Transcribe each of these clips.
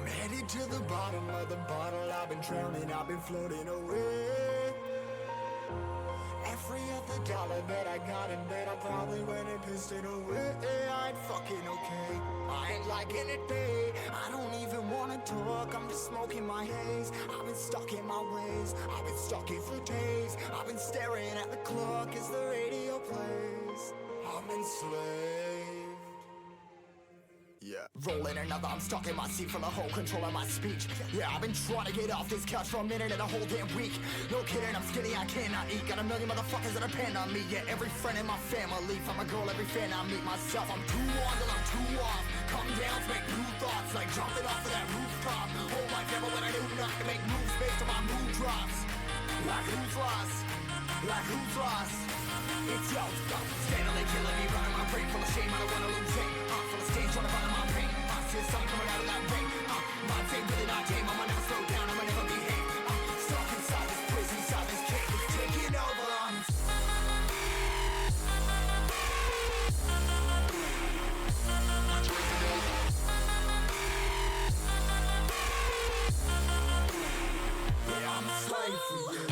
I'm headed to the bottom of the bottle. I've been drowning, I've been floating away. Every other dollar that I got in bed, I probably went and pissed it away. I ain't fucking okay, I ain't liking it, babe. I don't even wanna talk, I'm just smoking my haze. I've been stuck in my ways, I've been stuck here for days. I've been staring at the clock as the radio plays. I'm enslaved. Yeah, rolling another, I'm stuck in my seat for the whole control of my speech. Yeah, I've been trying to get off this couch for a minute and a whole damn week. No kidding, I'm skinny, I cannot eat. Got a million motherfuckers that depend on me. Yeah, every friend in my family, from a girl, every fan I meet myself. I'm too on till I'm too off. Come down to make new thoughts, like jumping off of that rooftop. Hold my camera when I do not to make moves based on my mood drops. Like who's lost? Like who's lost? It's yo, steadily killing me, running my brain full of shame. I don't wanna lose it. Full of stage, trying to find my pain. I see the sun coming out of that rain. My day really not tame. I'ma never slow down. I'ma never behave. Stuck inside this prison, inside this cage. It's taking over. Yeah, I'm a slave for you.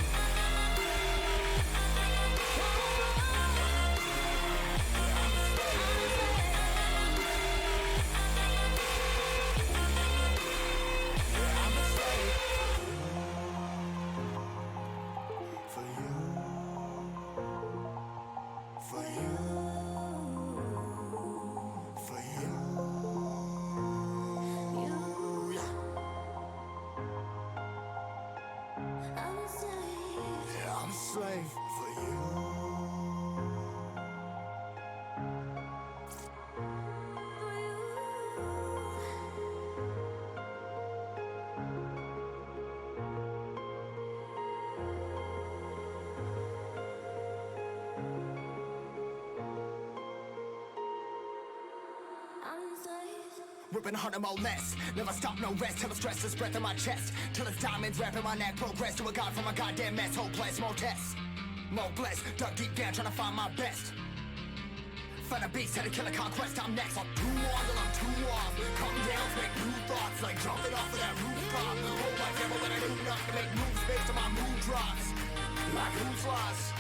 Slave for you. Ripping harder, more less. Never stop, no rest. Till the stress is breath in my chest. Till it's diamonds wrapping my neck. Progress to a god from a goddamn mess. Hopeless, more tests. More blessed. Dug deep down trying to find my best. Find a beast, had to kill a conquest. I'm next. I'm too on till I'm too off. Come down to make new thoughts. Like jumping off of that rooftop. Hold my camera when I do not to make moves based on my mood drops. Like who's lost?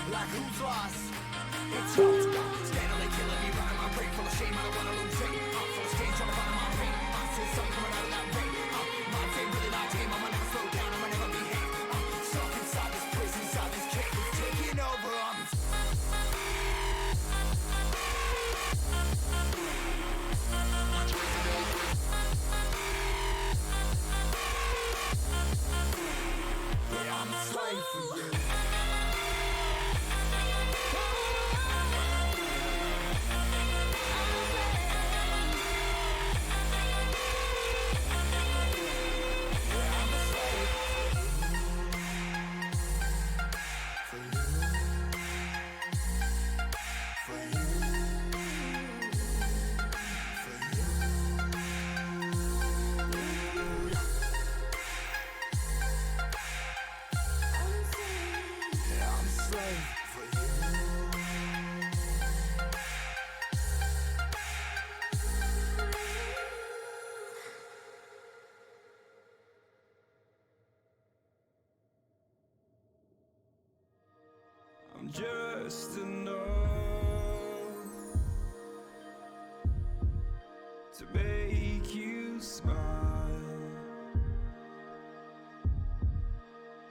Like who's lost? It's yo, steadily killing me, running my brain full of shame. I don't wanna lose it. Full of stage, trying to find my pain. I see the sun coming out of that rain. My day really not tame. I'ma never slow down. I'ma never behave. Stuck inside this prison, inside this cage. It's taking over. Yeah, I'm a slave for you. I'm just enough to make you smile,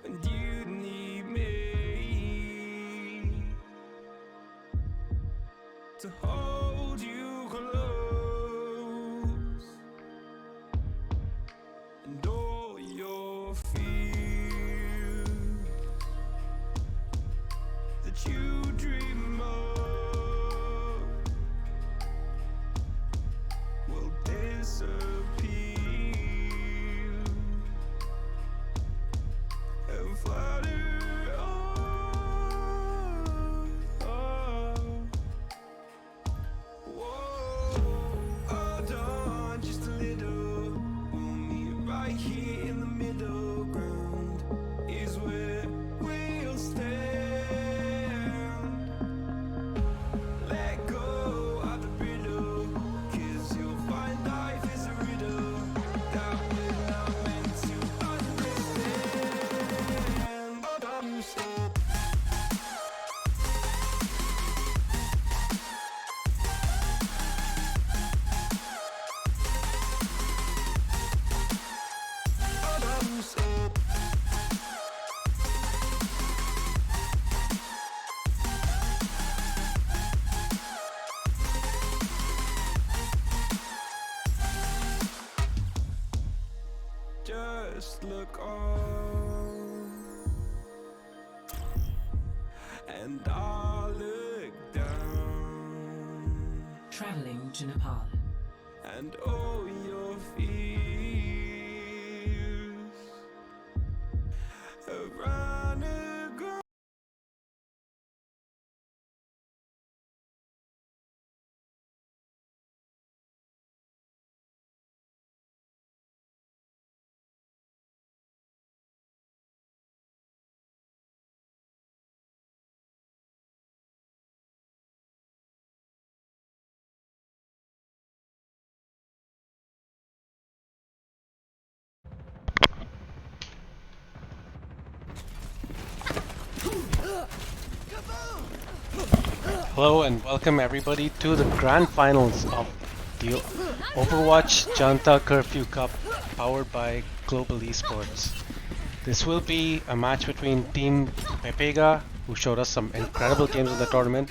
and you need me to hold you close, and all your fears that you dream of will disappear. Traveling to Nepal. and all your fears around a girl. Hello and welcome everybody to the grand finals of the Overwatch Janta Curfew Cup powered by Global Esports. This will be a match between Team Pepega, who showed us some incredible games in the tournament,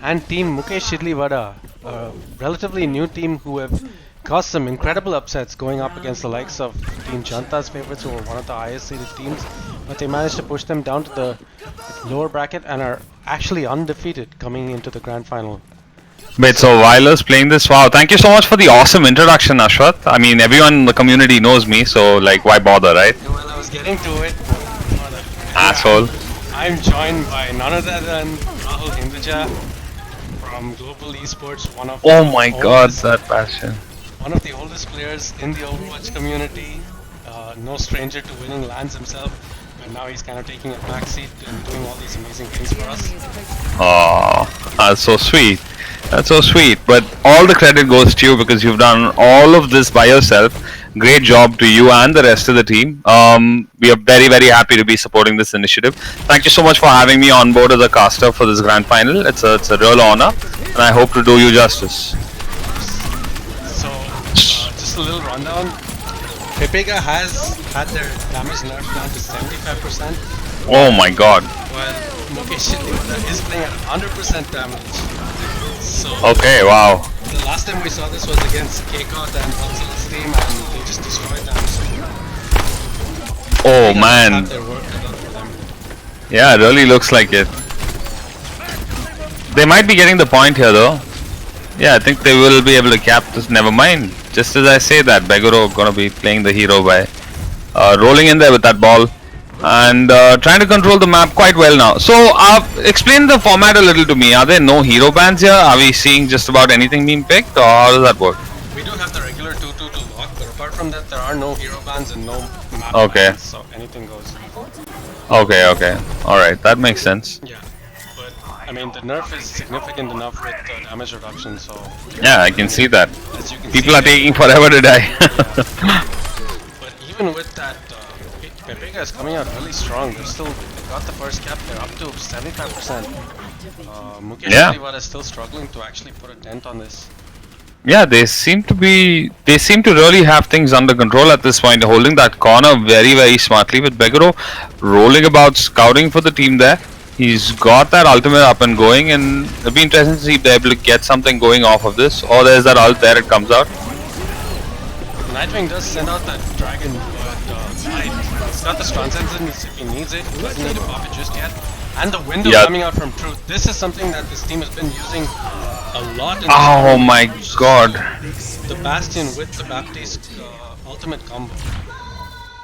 and Team Mukesh Shidliwada, a relatively new team who have caused some incredible upsets going up against the likes of Team Janta's favorites, who were one of the highest seeded teams, but they managed to push them down to the lower bracket and are actually undefeated coming into the grand final. Wait, so Viler's playing this? Wow, thank you so much for the awesome introduction, Ashwath. I mean, everyone in the community knows me, so like, why bother, right? Well, I was getting to it. Asshole. I'm joined by none other than Rahul Hinduja from Global Esports, one of Oh the my god, oldest- that passion. one of the oldest players in the Overwatch community, no stranger to winning LANs himself, but now he's kind of taking a backseat and doing all these amazing things for us. Oh, that's so sweet. That's so sweet. But all the credit goes to you because you've done all of this by yourself. Great job to you and the rest of the team. We are very, very happy to be supporting this initiative. Thank you so much for having me on board as a caster for this grand final. It's a real honor, and I hope to do you justice. So, just a little rundown. Pepega has had their damage nerfed down to 75%, Oh my god. while Mukesh Shidliwada is playing at 100% damage. So, Okay, wow. the last time we saw this was against KCOT and Pulsel's team, and they just destroyed them. So, Oh they man. have their work cut out for them. Yeah, it really looks like it. They might be getting the point here though. Yeah, I think they will be able to cap this. Never mind. Just as I say that, Begoro gonna be playing the hero by rolling in there with that ball and trying to control the map quite well now. So, explain the format a little to me. Are there no hero bans here? Are we seeing just about anything being picked, or how does that work? We do have the regular 2-2-2 lock, but apart from that, there are no hero bans and no map Okay. bans, so anything goes. Okay, okay. Alright, that makes sense. Yeah, but I mean, the nerf is significant enough with the damage reduction, so Yeah, I can see that. as you can People see, are taking forever to die. but even with that, Pepega is coming out really strong. They got the first cap, they're up to 75%. Mukesh Yeah. Shidliwada is still struggling to actually put a dent on this. Yeah, they seem to really have things under control at this point, holding that corner very, very smartly with Begoro rolling about, scouting for the team there. He's got that ultimate up and going, and it'll be interesting to see if they're able to get something going off of this. Or there's that ult there, it comes out. Nightwing does send out that dragon, but he's got the transcendence if he needs it. He doesn't need to pop it just yet. And the window Yeah. coming out from Truth. This is something that this team has been using a lot. In Oh my god. The Bastion with the Baptiste ultimate combo.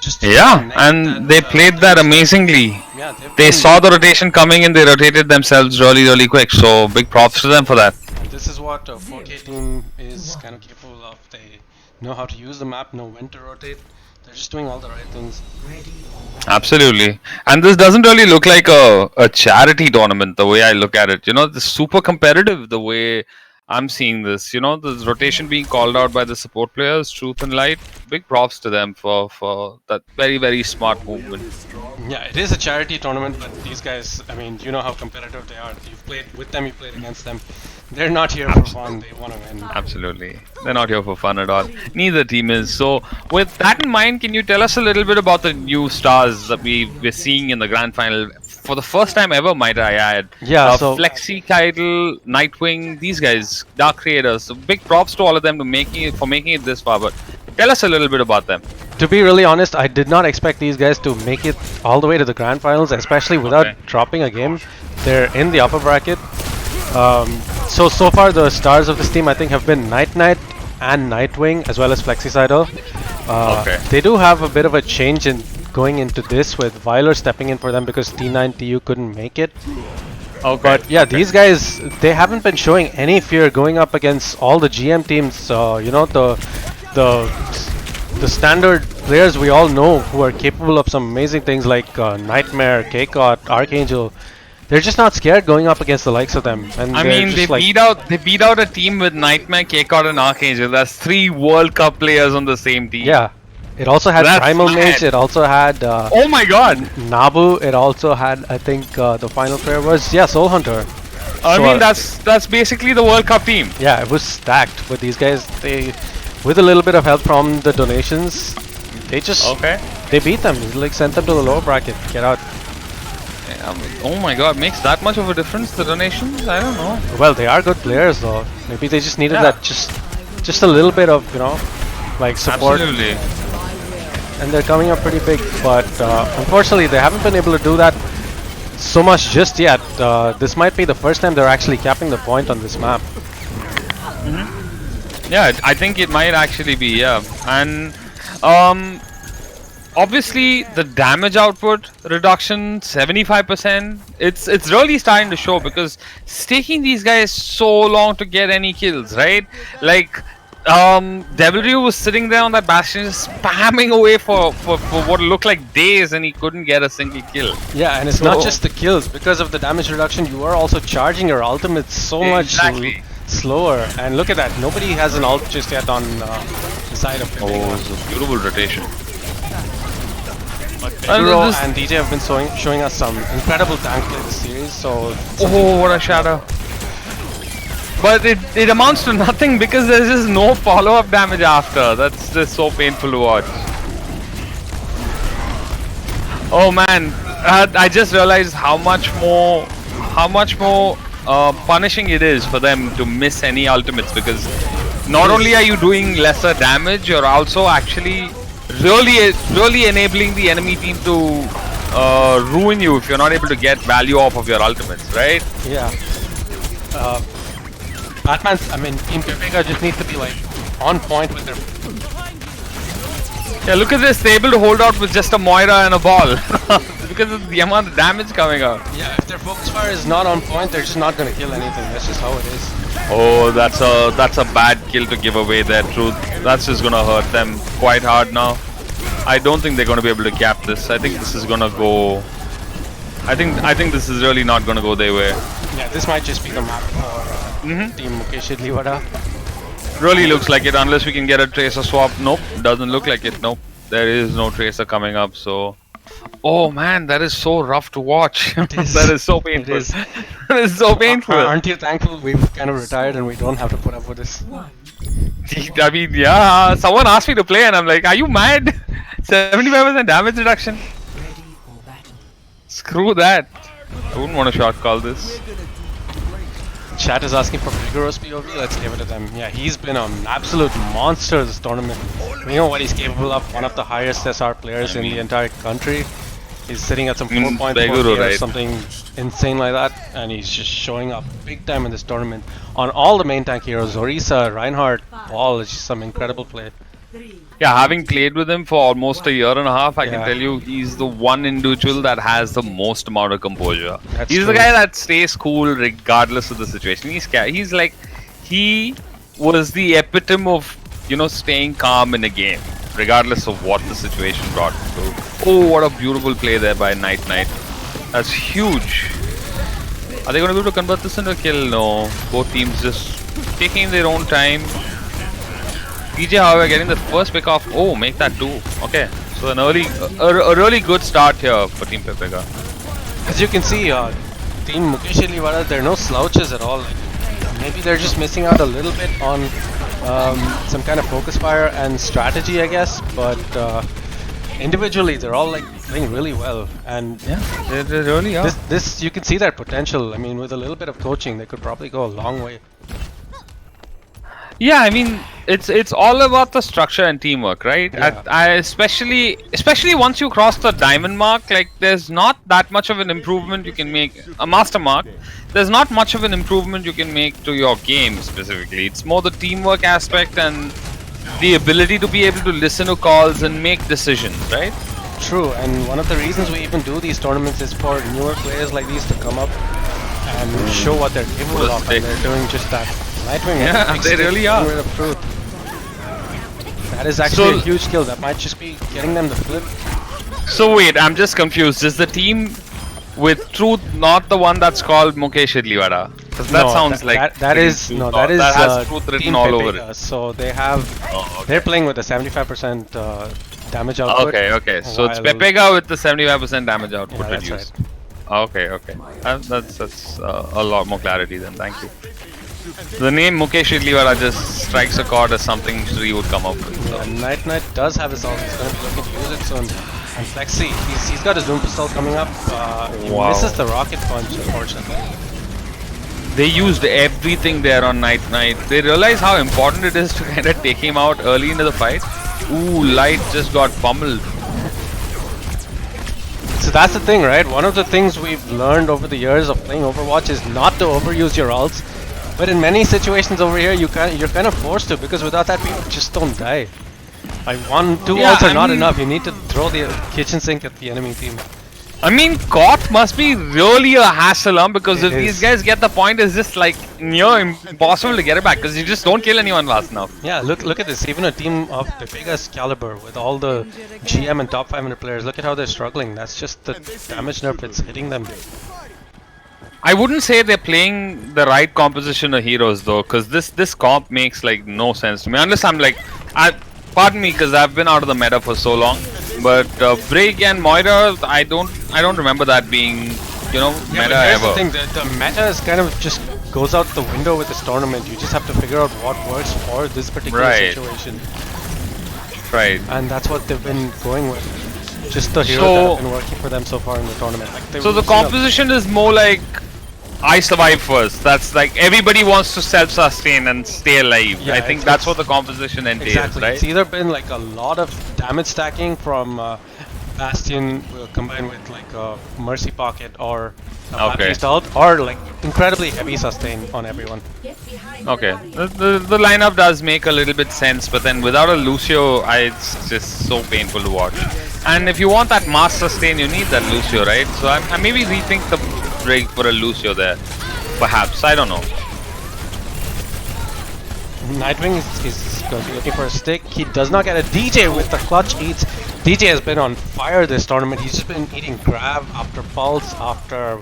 Just to Yeah, connect and that, they played that amazingly. Yeah, They saw the rotation coming and they rotated themselves really, really quick. So big props to them for that. This is what a 4K team is kind of capable of. They know how to use the map, know when to rotate. They're just doing all the right things. Absolutely. And this doesn't really look like a charity tournament the way I look at it. You know, it's super competitive the way I'm seeing this. You know, this rotation being called out by the support players, Truth and Light. Big props to them for that very, very smart movement. Yeah, it is a charity tournament, but these guys, I mean, you know how competitive they are. You've played with them, you played against them. They're not here for fun, they want to win. Absolutely. They're not here for fun at all. Neither team is. So, with that in mind, can you tell us a little bit about the new stars that we're seeing in the grand final? For the first time ever, might I add. Yeah, so- Flexi, Keitel, Nightwing, these guys, Dark Creators. So big props to all of them for making it this far. But tell us a little bit about them. To be really honest, I did not expect these guys to make it all the way to the grand finals, especially without Okay. dropping a game. They're in the upper bracket. So far the stars of this team I think have been Night Knight and Nightwing as well as Flexicidal. Okay. They do have a bit of a change in going into this with Violer stepping in for them because T9 TU couldn't make it. Okay. But yeah, these guys, they haven't been showing any fear going up against all the GM teams. You know, the standard players we all know who are capable of some amazing things like Nightmare, KCOT, Archangel. They're just not scared going up against the likes of them. And I they're mean, just they beat out a team with Nightmare, KCOT, and Archangel. That's 3 World Cup players on the same team. Yeah. It also had That's Primal mad. Mage, it also had Oh my God! Nabu, it also had, I think the final player was, yeah, Soul Hunter. I So, mean, that's basically the World Cup team. yeah, it was stacked. But these guys, they, with a little bit of help from the donations, they just, Okay. they beat them. Like, sent them to the lower bracket. Get out. Oh my God! Makes that much of a difference? The donations? I don't know. Well, they are good players though. Maybe they just needed Yeah. that, just a little bit of, you know, like support. Absolutely. And they're coming up pretty big, but unfortunately they haven't been able to do that so much just yet. This might be the first time they're actually capping the point on this map. Yeah, I think it might actually be, yeah. And obviously the damage output reduction 75%, it's really starting to show because it's taking these guys so long to get any kills, right? Like W was sitting there on that bastion just spamming away for what looked like days and he couldn't get a single kill. Yeah, and it's not just the kills. Because of the damage reduction, you are also charging your ultimate so much Exactly. slower. And look at that, nobody has an ult just yet on the side of it. Oh, it's a beautiful rotation. Pedro this- and DJ have been showing us some incredible tank play this series, so Oh, what a shadow. But it amounts to nothing because there's just no follow-up damage after. That's just so painful to watch. Oh man, I just realized how much more punishing it is for them to miss any ultimates because not only are you doing lesser damage, you're also actually really enabling the enemy team to ruin you if you're not able to get value off of your ultimates, right? yeah. Team Pepega just needs to be like on point with their. Yeah, look at this. They're able to hold out with just a Moira and a ball because of the amount of damage coming out. Yeah, if their focus fire is not on point, they're just not gonna kill anything. That's just how it is. Oh, that's a bad kill to give away there, Truth. That's just gonna hurt them quite hard now. I don't think they're gonna be able to cap this. I think this is gonna go. I think this is really not gonna go their way. Yeah, this might just be the map for Team Mukesh Idliwada. Really looks like it unless we can get a Tracer swap. Nope, doesn't look like it. Nope, there is no Tracer coming up. So, oh man, that is so rough to watch. That is so painful. It is. That is so painful. Aren't you thankful we've kind of retired and we don't have to put up with this? I mean, yeah. Someone asked me to play, and I'm like, "Are you mad? 75% damage reduction? Screw that. I wouldn't want to short call this." Chat is asking for Vigorous POV. Let's give it to them. Yeah, he's been an absolute monster this tournament. We know what he's capable of. One of the highest SR players in the entire country. He's sitting at some 4.4 Beguru, or right? something insane like that, and he's just showing up big time in this tournament on all the main tank heroes. Orisa, Reinhardt, Paul. It's just some incredible play. Yeah, having played with him for almost a year and a half, I Yeah. can tell you he's the one individual that has the most amount of composure. That's He's true. the guy that stays cool regardless of the situation. He's like, he was the epitome of, staying calm in a game, regardless of what the situation brought. So, oh, what a beautiful play there by Night Knight. That's huge. Are they going to be able to convert this into a kill? No. Both teams just taking their own time. DJ, however, getting the first pick off. Oh, make that 2. Okay, so a really good start here for Team Pepega. As you can see, Team Mukesh Idliwada, there are no slouches at all. Like, maybe they're just missing out a little bit on some kind of focus fire and strategy, I guess. But individually, they're all like playing really well. And Yeah, they really are. this you can see their potential. I mean, with a little bit of coaching, they could probably go a long way. Yeah, I mean it's all about the structure and teamwork, right? Yeah. I especially once you cross the diamond mark, like there's not that much of an improvement you can make. A master mark, there's not much of an improvement you can make to your game specifically. It's more the teamwork aspect and the ability to be able to listen to calls and make decisions, right? True, and one of the reasons we even do these tournaments is for newer players like these to come up and show what they're capable of, and they're doing just that. Nightwing, Yeah, big they stick, really are. getting rid of Truth. That is actually a So- huge skill. That might just be getting them the flip. So wait, I'm just confused. Is the team with Truth not the one that's called Mukesh Idliwada? Because that No, sounds like that is Truth, no, or that is that has Truth Team written all over Pepega. it. So they have, Oh, okay. they're playing with a 75% damage output. Okay. So it's while- Pepega with the 75% damage Yeah, output that's reduced. right. Okay. That's a lot more clarity then. Thank you. The name Mukesh Idliwada just strikes a chord as something Shri would come up with. So. Yeah, Knight does have his ult. He's going to be looking to use it soon. And Flexi, he's got his Doom Pistol coming up. He Wow. misses the Rocket Punch, unfortunately. They used everything there on Night. They realize how important it is to kind of take him out early into the fight. Ooh, Light just got pummeled. So that's the thing, right? One of the things we've learned over the years of playing Overwatch is not to overuse your ults. But in many situations over here, you're kind of forced to, because without that, people just don't die. Like two Yeah, ults are I not mean- enough. You need to throw the kitchen sink at the enemy team. I mean, Koth must be really a hassle, because It if these is. guys get the point, it's just like near impossible to get it back because you just don't kill anyone fast enough. Yeah, look at this. Even a team of Pepega's caliber with all the GM and top 500 players, look at how they're struggling. That's just the damage nerf it's hitting them. I wouldn't say they're playing the right composition of heroes though, because this comp makes like no sense to me. Unless I'm like, pardon me, because I've been out of the meta for so long. But Brig and Moira, I don't remember that being, Yeah, meta but here's ever. the thing, the meta is kind of just goes out the window with this tournament. You just have to figure out what works for this particular Right. situation. Right. And that's what they've been going with. Just the heroes So- that have been working for them so far in the tournament. Like So the composition is more like I survive first. That's like everybody wants to self-sustain and stay alive. Yeah, I think it's- that's what the composition entails, Exactly. right? It's either been like a lot of damage stacking from Bastion combined with like a Mercy Pocket or a Okay. Baptiste ult, or like incredibly heavy sustain on everyone. Okay, the lineup does make a little bit sense, but then without a Lucio, it's just so painful to watch. And if you want that mass sustain, you need that Lucio, right? So I maybe rethink the rig for a Lucio there, perhaps. I don't know. Nightwing is going to be looking for a stick. He does not get a DJ with the clutch eats. DJ has been on fire this tournament. He's just been eating grab after pulse after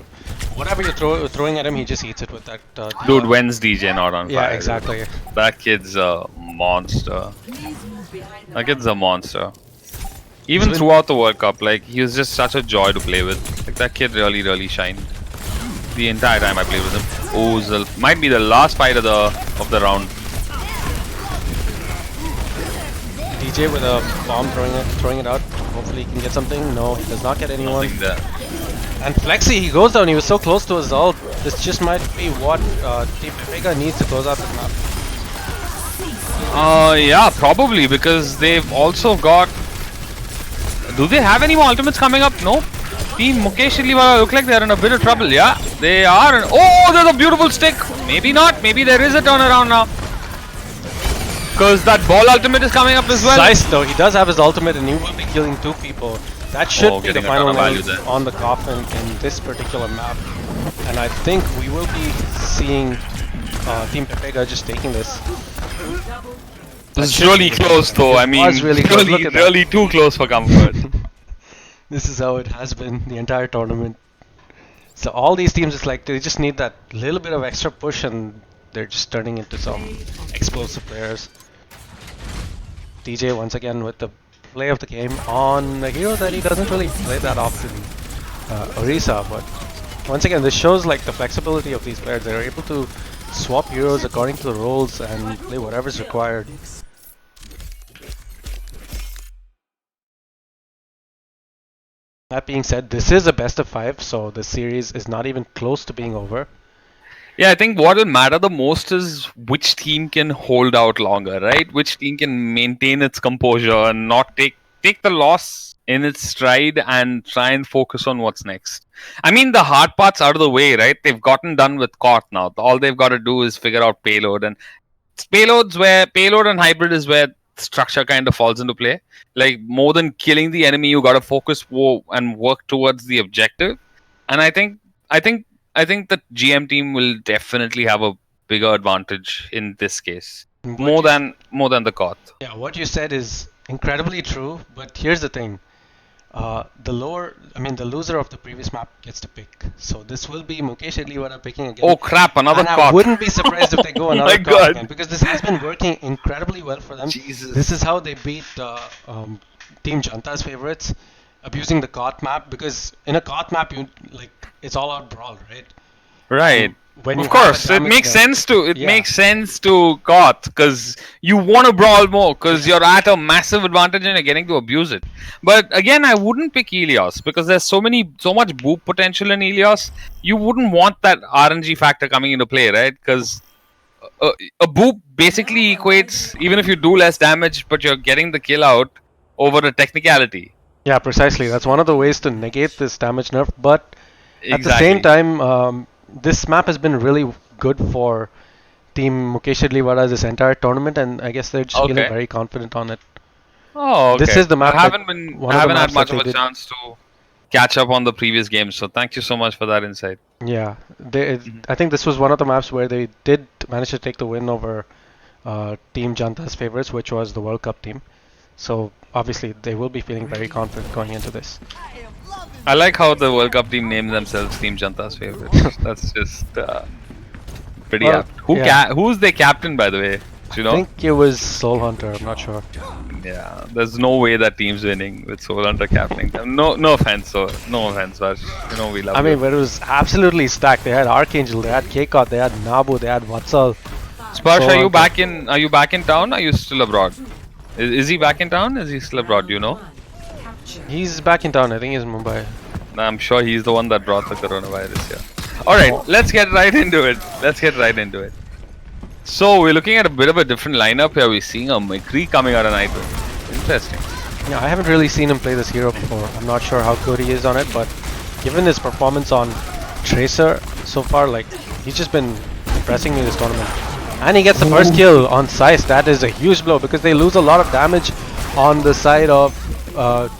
whatever you're throwing at him. He just eats it with that. Dude, when's DJ not on Yeah, fire? exactly. That kid's a monster. That kid's a monster. Even been- throughout the World Cup, like he was just such a joy to play with. Like that kid really shined. The entire time I played with him. Oh, might be the last fight of the round. DJ with a bomb throwing it out. Hopefully he can get something. No, he does not get anyone. Nothing there. And Flexi, he goes down. He was so close to his ult. This just might be what Team Pepega needs to close out this map. Yeah, probably because they've also got. Do they have any more ultimates coming up? No. Team Mukesh Idliwada look like they're in a bit of trouble. Yeah, they are. Oh, there's a beautiful stick. Maybe not. Maybe there is a turnaround now. Because that ball ultimate is coming up as well. Slice though, he does have his ultimate and he will be killing 2 people. That should Oh, be the getting a final ton of value nail there. on the coffin in this particular map. And I think we will be seeing Team Pepega just taking this. This is really close though. I mean, was really close. Look at that. really too close for comfort. This is how it has been the entire tournament. So all these teams, it's like they just need that little bit of extra push and they're just turning into some explosive players. DJ once again with the play of the game on a hero that he doesn't really play that often, Orisa. But once again, this shows like the flexibility of these players. They're able to swap heroes according to the roles and play whatever's required. That being said, this is a best of 5, so the series is not even close to being over. Yeah, I think what will matter the most is which team can hold out longer, right? Which team can maintain its composure and not take the loss in its stride and try and focus on what's next. I mean, the hard part's out of the way, right? They've gotten done with Caught now. All they've got to do is figure out payload, and payload and hybrid is where structure kind of falls into play. Like more than killing the enemy, you got to focus and work towards the objective. And I think the GM team will definitely have a bigger advantage in this case, more than the Koth. Yeah, what you said is incredibly true, but here's the thing. The loser of the previous map gets to pick. So this will be Mukesh Edliwada picking again. Oh crap, another And I Koth. wouldn't be surprised if they go Oh my another God. Koth again, because this has been working incredibly well for them. Jesus. This is how they beat Team Janta's favorites, abusing the Koth map, because in a Koth map, it's all out brawl, right? Right. When you Of have a course, it damage makes there- sense to Yeah. makes sense to Koth because you want to brawl more because you're at a massive advantage and you're getting to abuse it. But again, I wouldn't pick Elios because there's so much boop potential in Elios. You wouldn't want that RNG factor coming into play, right? Because a boop basically equates even if you do less damage, but you're getting the kill out over a technicality. Yeah, precisely. That's one of the ways to negate this damage nerf. But at the Exactly. same time, this map has been really good for Team Mukesh Edliwada this entire tournament, and I guess they're just feeling Okay. very confident on it. Oh, okay. This is the map I that- haven't been. one I of the haven't had maps much that of they a did. chance to catch up on the previous games. So thank you so much for that insight. Yeah, I think this was one of the maps where they did manage to take the win over Team Janta's favorites, which was the World Cup team. So obviously they will be feeling very confident going into this. I like how the World Cup team names themselves Team Janta's favorites. That's just pretty Well, apt. yeah. Who's their captain, by the way? Do you I know? think it was Soul Hunter. I'm not sure. Yeah, there's no way that team's winning with Soul Hunter captaining them. No offense, no offense, Vash. You know we love I mean, you. but it was absolutely stacked. They had Archangel, they had Kcot, they had Nabu, they had Vatsal. Sparsh, Soul are you Hunter. back in? Are you back in town? Or are you still abroad? Is he back in town? Is he still abroad? Do you know? He's back in town. I think he's in Mumbai. I'm sure he's the one that brought the coronavirus here. Alright, let's get right into it. So, we're looking at a bit of a different lineup here. We're seeing a McCree coming out of Nitro. Interesting. Yeah, I haven't really seen him play this hero before. I'm not sure how good he is on it, but given his performance on Tracer so far, like, he's just been impressing me this tournament. And he gets the first kill on Sice. That is a huge blow because they lose a lot of damage on the side of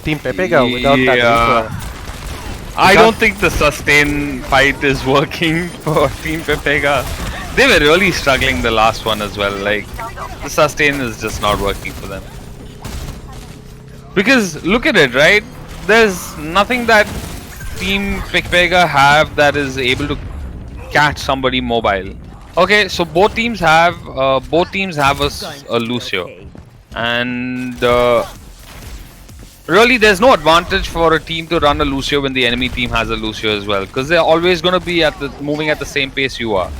Team Pepega without that Reaper. I don't think the sustain fight is working for Team Pepega. They were really struggling the last one as well. Like, the sustain is just not working for them. Because, look at it, right? There's nothing that Team Pepega have that is able to catch somebody mobile. Okay, so both teams have a Lucio. And really, there's no advantage for a team to run a Lucio when the enemy team has a Lucio as well, because they're always going to be moving at the same pace you are.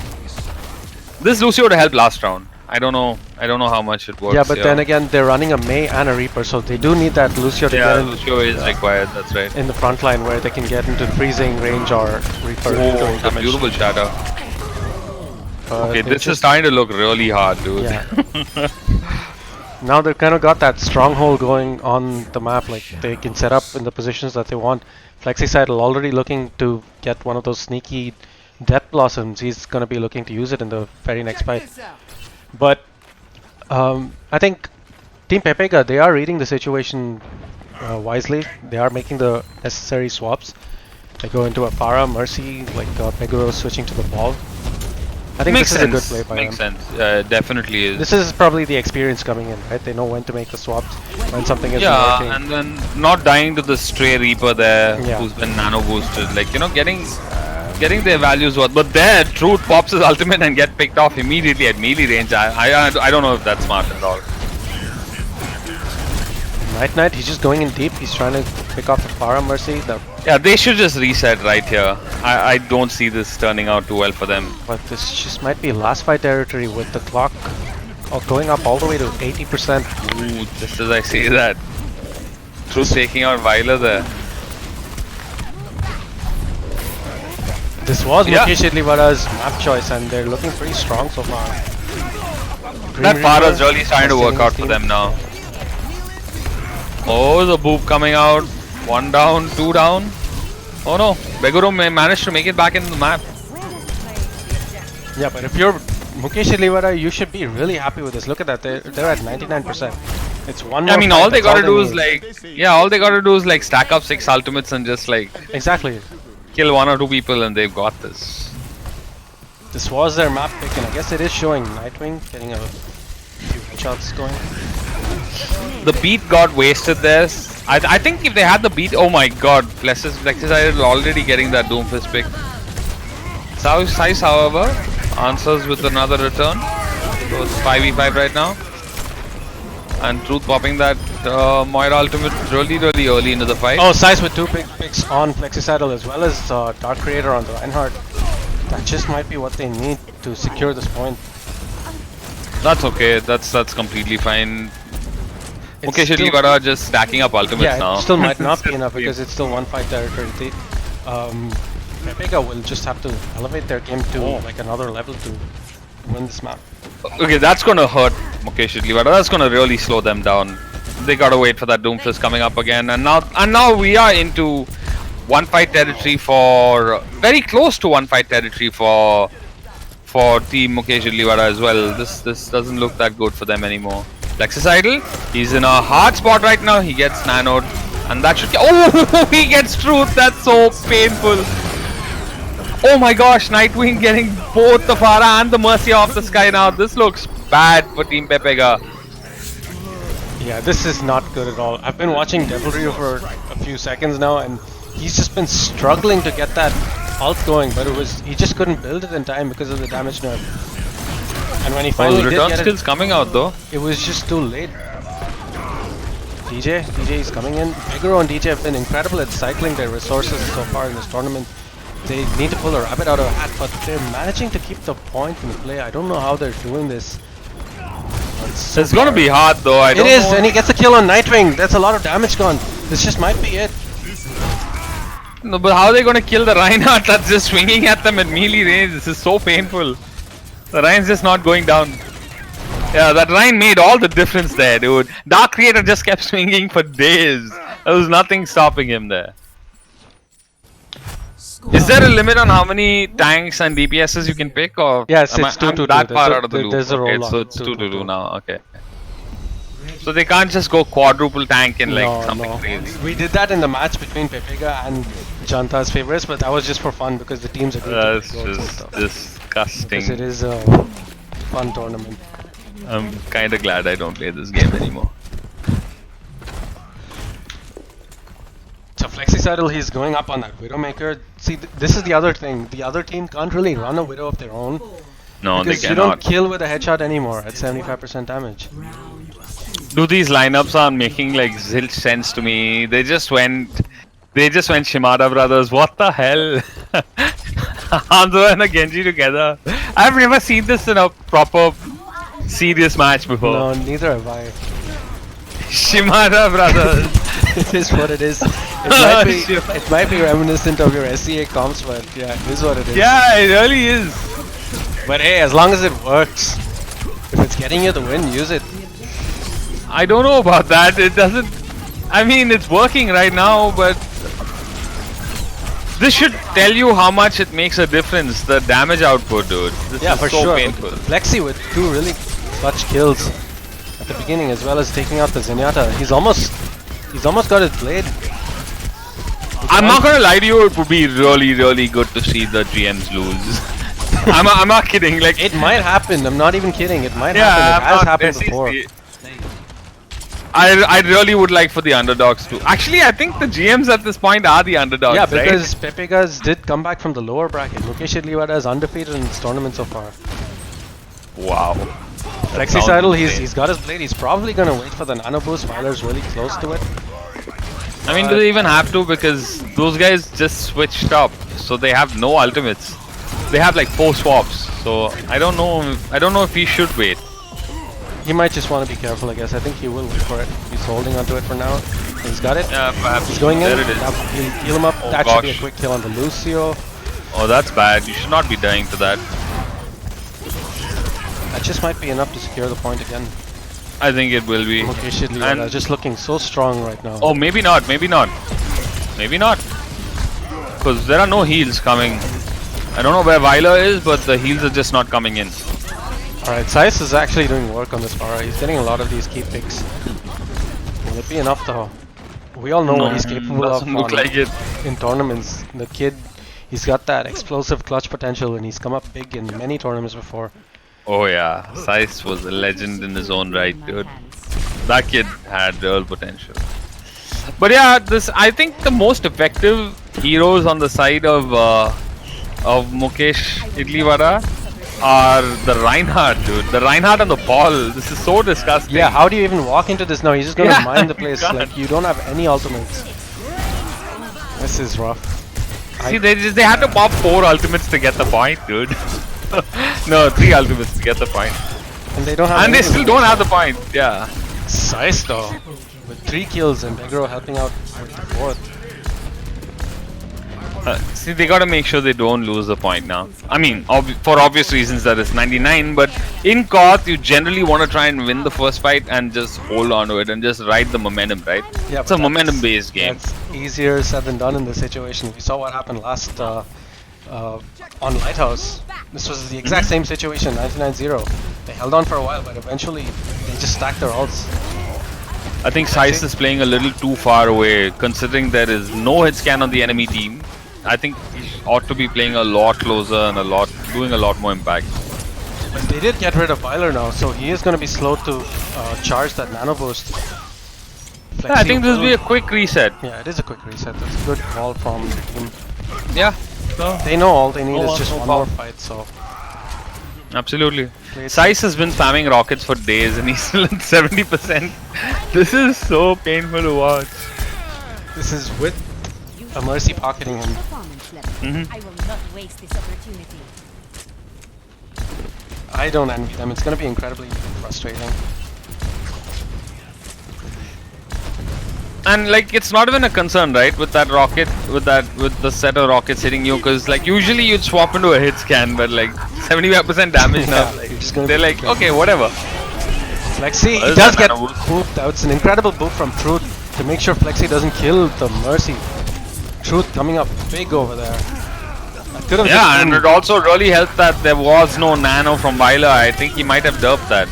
This Lucio would have helped last round. I don't know how much it works. Yeah, but here. then again, they're running a Mei and a Reaper, so they do need that Lucio to yeah, get in, Lucio is required. That's right. in the front line where they can get into freezing range or Reaper doing Oh, the damage. beautiful shatter. But Okay, they this is just- starting to look really hard, dude. Yeah. Now they've kind of got that stronghold going on the map, like they can set up in the positions that they want. Flexicide already looking to get one of those sneaky Death Blossoms. He's going to be looking to use it in the very next fight. But I think Team Pepega, they are reading the situation wisely. They are making the necessary swaps. They go into a Pharah, Mercy, like Meguro switching to the ball. I think Makes this sense. is a good play by Makes them. sense. Definitely is. This is probably the experience coming in, right? They know when to make the swaps, when something isn't Yeah, working. and then not dying to the stray Reaper there, Yeah. who's been nano boosted. Like, you know, getting their values worth. But there, Truth pops his ultimate and get picked off immediately at melee range. I don't know if that's smart at all. Knight, he's just going in deep. He's trying to pick off the Pharah Mercy. Yeah, they should just reset right here. I don't see this turning out too well for them. But this just might be last fight territory with the clock going up all the way to 80%. Ooh, just as I say that. Truth taking out Viola there. This was Yeah. Mukesh Idliwada's map choice, and they're looking pretty strong so far. That Pharah is Reaper really starting to work sustaining out his for team. them now. Oh, the boop coming out. 1 down, 2 down. Oh no, Beguro may manage to make it back into the map. Yeah, but if you're Mukesh Idliwada, you should be really happy with this. Look at that, they're at 99%. It's one more I mean, fight, all they that's gotta do is need. like, yeah, all they gotta do is like stack up 6 ultimates and just like Exactly. kill 1 or 2 people and they've got this. This was their map pick, and I guess it is showing Nightwing getting a few shots going. The beat got wasted there. I think if they had the beat, oh my god, Plexus are already getting that Doomfist pick. Size, however, answers with another return. So it's 5v5 right now. And Truth popping that Moira ultimate really early into the fight. Oh, Size with 2 big picks on Plexisaddle as well as Dark Creator on the Reinhardt. That just might be what they need to secure this point. That's okay, that's completely fine. It's Mukesh still- Idliwada just stacking up ultimates Yeah, now. it still might not be enough because it's still one fight territory. Pepega will just have to elevate their game to like another level to win this map. Okay, that's gonna hurt Mukesh Idliwada. That's gonna really slow them down. They gotta wait for that Doomfist coming up again, and now we are into one fight territory for very close to one fight territory for Team Mukesh Idliwada as well. This doesn't look that good for them anymore. Plexus Idol, he's in a hard spot right now. He gets nanoed, and that should. Oh, he gets Truth. That's so painful. Oh my gosh, Nightwing getting both the Pharah and the Mercy off the sky now. This looks bad for Team Pepega. Yeah, this is not good at all. I've been watching Devilry for a few seconds now, and he's just been struggling to get that ult going, but he just couldn't build it in time because of the damage nerf. And when he finally Those did return get skills coming out though. it was just too late. DJ is coming in. Beguro and DJ have been incredible at cycling their resources so far in this tournament. They need to pull a rabbit out of a hat, but they're managing to keep the point in play. I don't know how they're doing this. It's gonna be hard though. I It don't is, know. and he gets a kill on Nightwing. That's a lot of damage gone. This just might be it. No, but how are they gonna kill the Reinhardt that's just swinging at them at melee range? This is so painful. The Rein's just not going down. Yeah, that Rein made all the difference there, dude. Dark Creator just kept swinging for days. There was nothing stopping him there. Is there a limit on how many tanks and DPSs you can pick, or Yes, am it's I- I'm 2-2-2. that far There's a- out of the loop? there's a Okay, roll so on. it's 2-2 2-2-2 now. Okay. So they can't just go quadruple tank in like something no. crazy. We did that in the match between Pepega and Janta's favorites, but that was just for fun because the teams agreed That's to go and just stuff. disgusting. Because it is a fun tournament. I'm kinda glad I don't play this game anymore. So Plexisaddle, he's going up on that Widowmaker. See, this is the other thing. The other team can't really run a Widow of their own. No, they Because you don't cannot. kill with a headshot anymore at 75% damage. Dude, these lineups aren't making like zilch sense to me. They just went Shimada brothers. What the hell? Hanzo and a Genji together. I've never seen this in a proper serious match before. No, neither have I. Shimada brothers. It is what it is. It might be reminiscent of your SCA comps, but yeah, it is what it is. Yeah, it really is. But hey, as long as it works, if it's getting you the win, use it. I don't know about that. It doesn't. I mean, it's working right now, but this should tell you how much it makes a difference. The damage output, dude. This Yeah, is for so sure. painful. Flexi with 2 really clutch kills at the beginning, as well as taking out the Zenyatta. He's almost got his blade. I'm not gonna lie to you. It would be really good to see the GMs lose. I'm not kidding. Like It might happen. I'm not even kidding. It might yeah, happen. It has I'm not- happened this is before. the- I really would like for the underdogs to. Actually, I think the GMs at this point are the underdogs. Yeah, right? because Pepegas did come back from the lower bracket. Mukesh Idliwada is undefeated in this tournament so far. Wow. Plexisaddle, he's got his blade. He's probably gonna wait for the nano boost. Filer's really close to it. I mean, do they even have to? Because those guys just switched up, so they have no ultimates. They have like 4 swaps. So I don't know if he should wait. He might just want to be careful, I guess. I think he will wait for it. He's holding onto it for now. He's got it. Yeah, perhaps. He's going in. There it is. Now he'll heal him up. Oh, That should be a gosh. quick kill on the Lucio. Oh, that's bad. You should not be dying to that. That just might be enough to secure the point again. I think it will be. Mukesh And- Liwada just looking so strong right now. Oh, maybe not. Maybe not. Maybe not. Because there are no heals coming. I don't know where Viola is, but the heals are just not coming in. Alright, Saiz is actually doing work on this Pharah. He's getting a lot of these key picks. Will it be enough though? We all know what he's capable of Doesn't look on- like it. in tournaments. The kid, he's got that explosive clutch potential and he's come up big in many tournaments before. Oh yeah, Saiz was a legend in his own right, dude. That kid had real potential. But yeah, I think the most effective heroes on the side of Mukesh Idliwada are the Reinhardt, dude. The Reinhardt and the ball. This is so disgusting. Yeah, how do you even walk into this now? He's just gonna Yeah, mine the place. God. Like, you don't have any ultimates. This is rough. See, they had to pop 4 ultimates to get the point, dude. No, 3 ultimates to get the point. And they don't have And they anything. still don't have the point. Yeah. Saiz though, with 3 kills and Begro helping out with the 4th. See, they gotta make sure they don't lose the point now. I mean, for obvious reasons that it's 99, but in KOTH, you generally want to try and win the first fight and just hold on to it and just ride the momentum, right? Yeah, It's a but momentum-based game. That's easier said than done in this situation. We saw what happened last on Lighthouse. This was the exact same situation, 99-0. They held on for a while, but eventually they just stacked their ults. I think Saiz is playing a little too far away, considering there is no hit scan on the enemy team. I think he ought to be playing a lot closer and doing a lot more impact. But they did get rid of Byler now, so he is going to be slow to charge that nano boost. Yeah, I think this will be a quick reset. Yeah, it is a quick reset. That's a good call from the team. Yeah. So, They know all they need No is just no one problem. more fight, so absolutely. Great. Saiz has been spamming rockets for days and he's still at 70%. This is so painful to watch. this is with a Mercy pocketing him. Performance level. I will not waste this opportunity. I don't envy them. It's going to be incredibly frustrating. And like it's not even a concern, right? With that rocket, with the set of rockets hitting you, because like usually you'd swap into a hit scan, but like 75% damage now. Yeah, you're just gonna They're be like, good. okay, whatever. Flexi, What he is does that get nano boost? booped out. It's an incredible boop from Truth to make sure Flexi doesn't kill the Mercy. Truth coming up big over there. That could have Yeah, just and been- it also really helped that there was no nano from Viola. I think he might have derped that.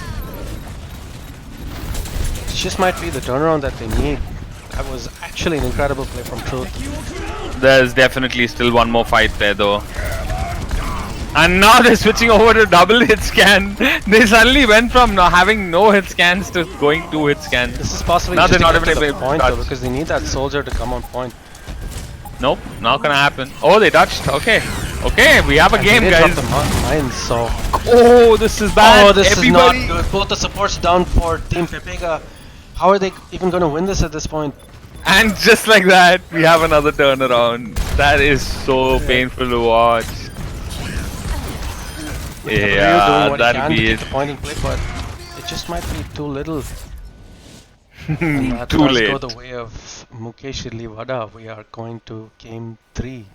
it just might be the turnaround that they need. That was actually an incredible play from Truth. There's definitely still one more fight there though. And now they're switching over to double hit scan. They suddenly went from having no hit scans to going 2 hit scans. This is possibly Now just they're to not get to even the able to point though, touch. because they need that soldier to come on point. Nope, not gonna happen. Oh, they touched. Okay. Okay, we have a And game, they did drop guys. the mines, so Oh, this is bad. oh, this Everybody. is not good. Both the supports down for Team Pepega. How are they even going to win this at this point? And just like that, we have another turnaround. That is so painful to watch. Ryu doing Yeah, what he that'll can to be keep it. the point in play, but it just might be too little. And that Too does late. go the way of Mukesh Liwada. We are going to game 3.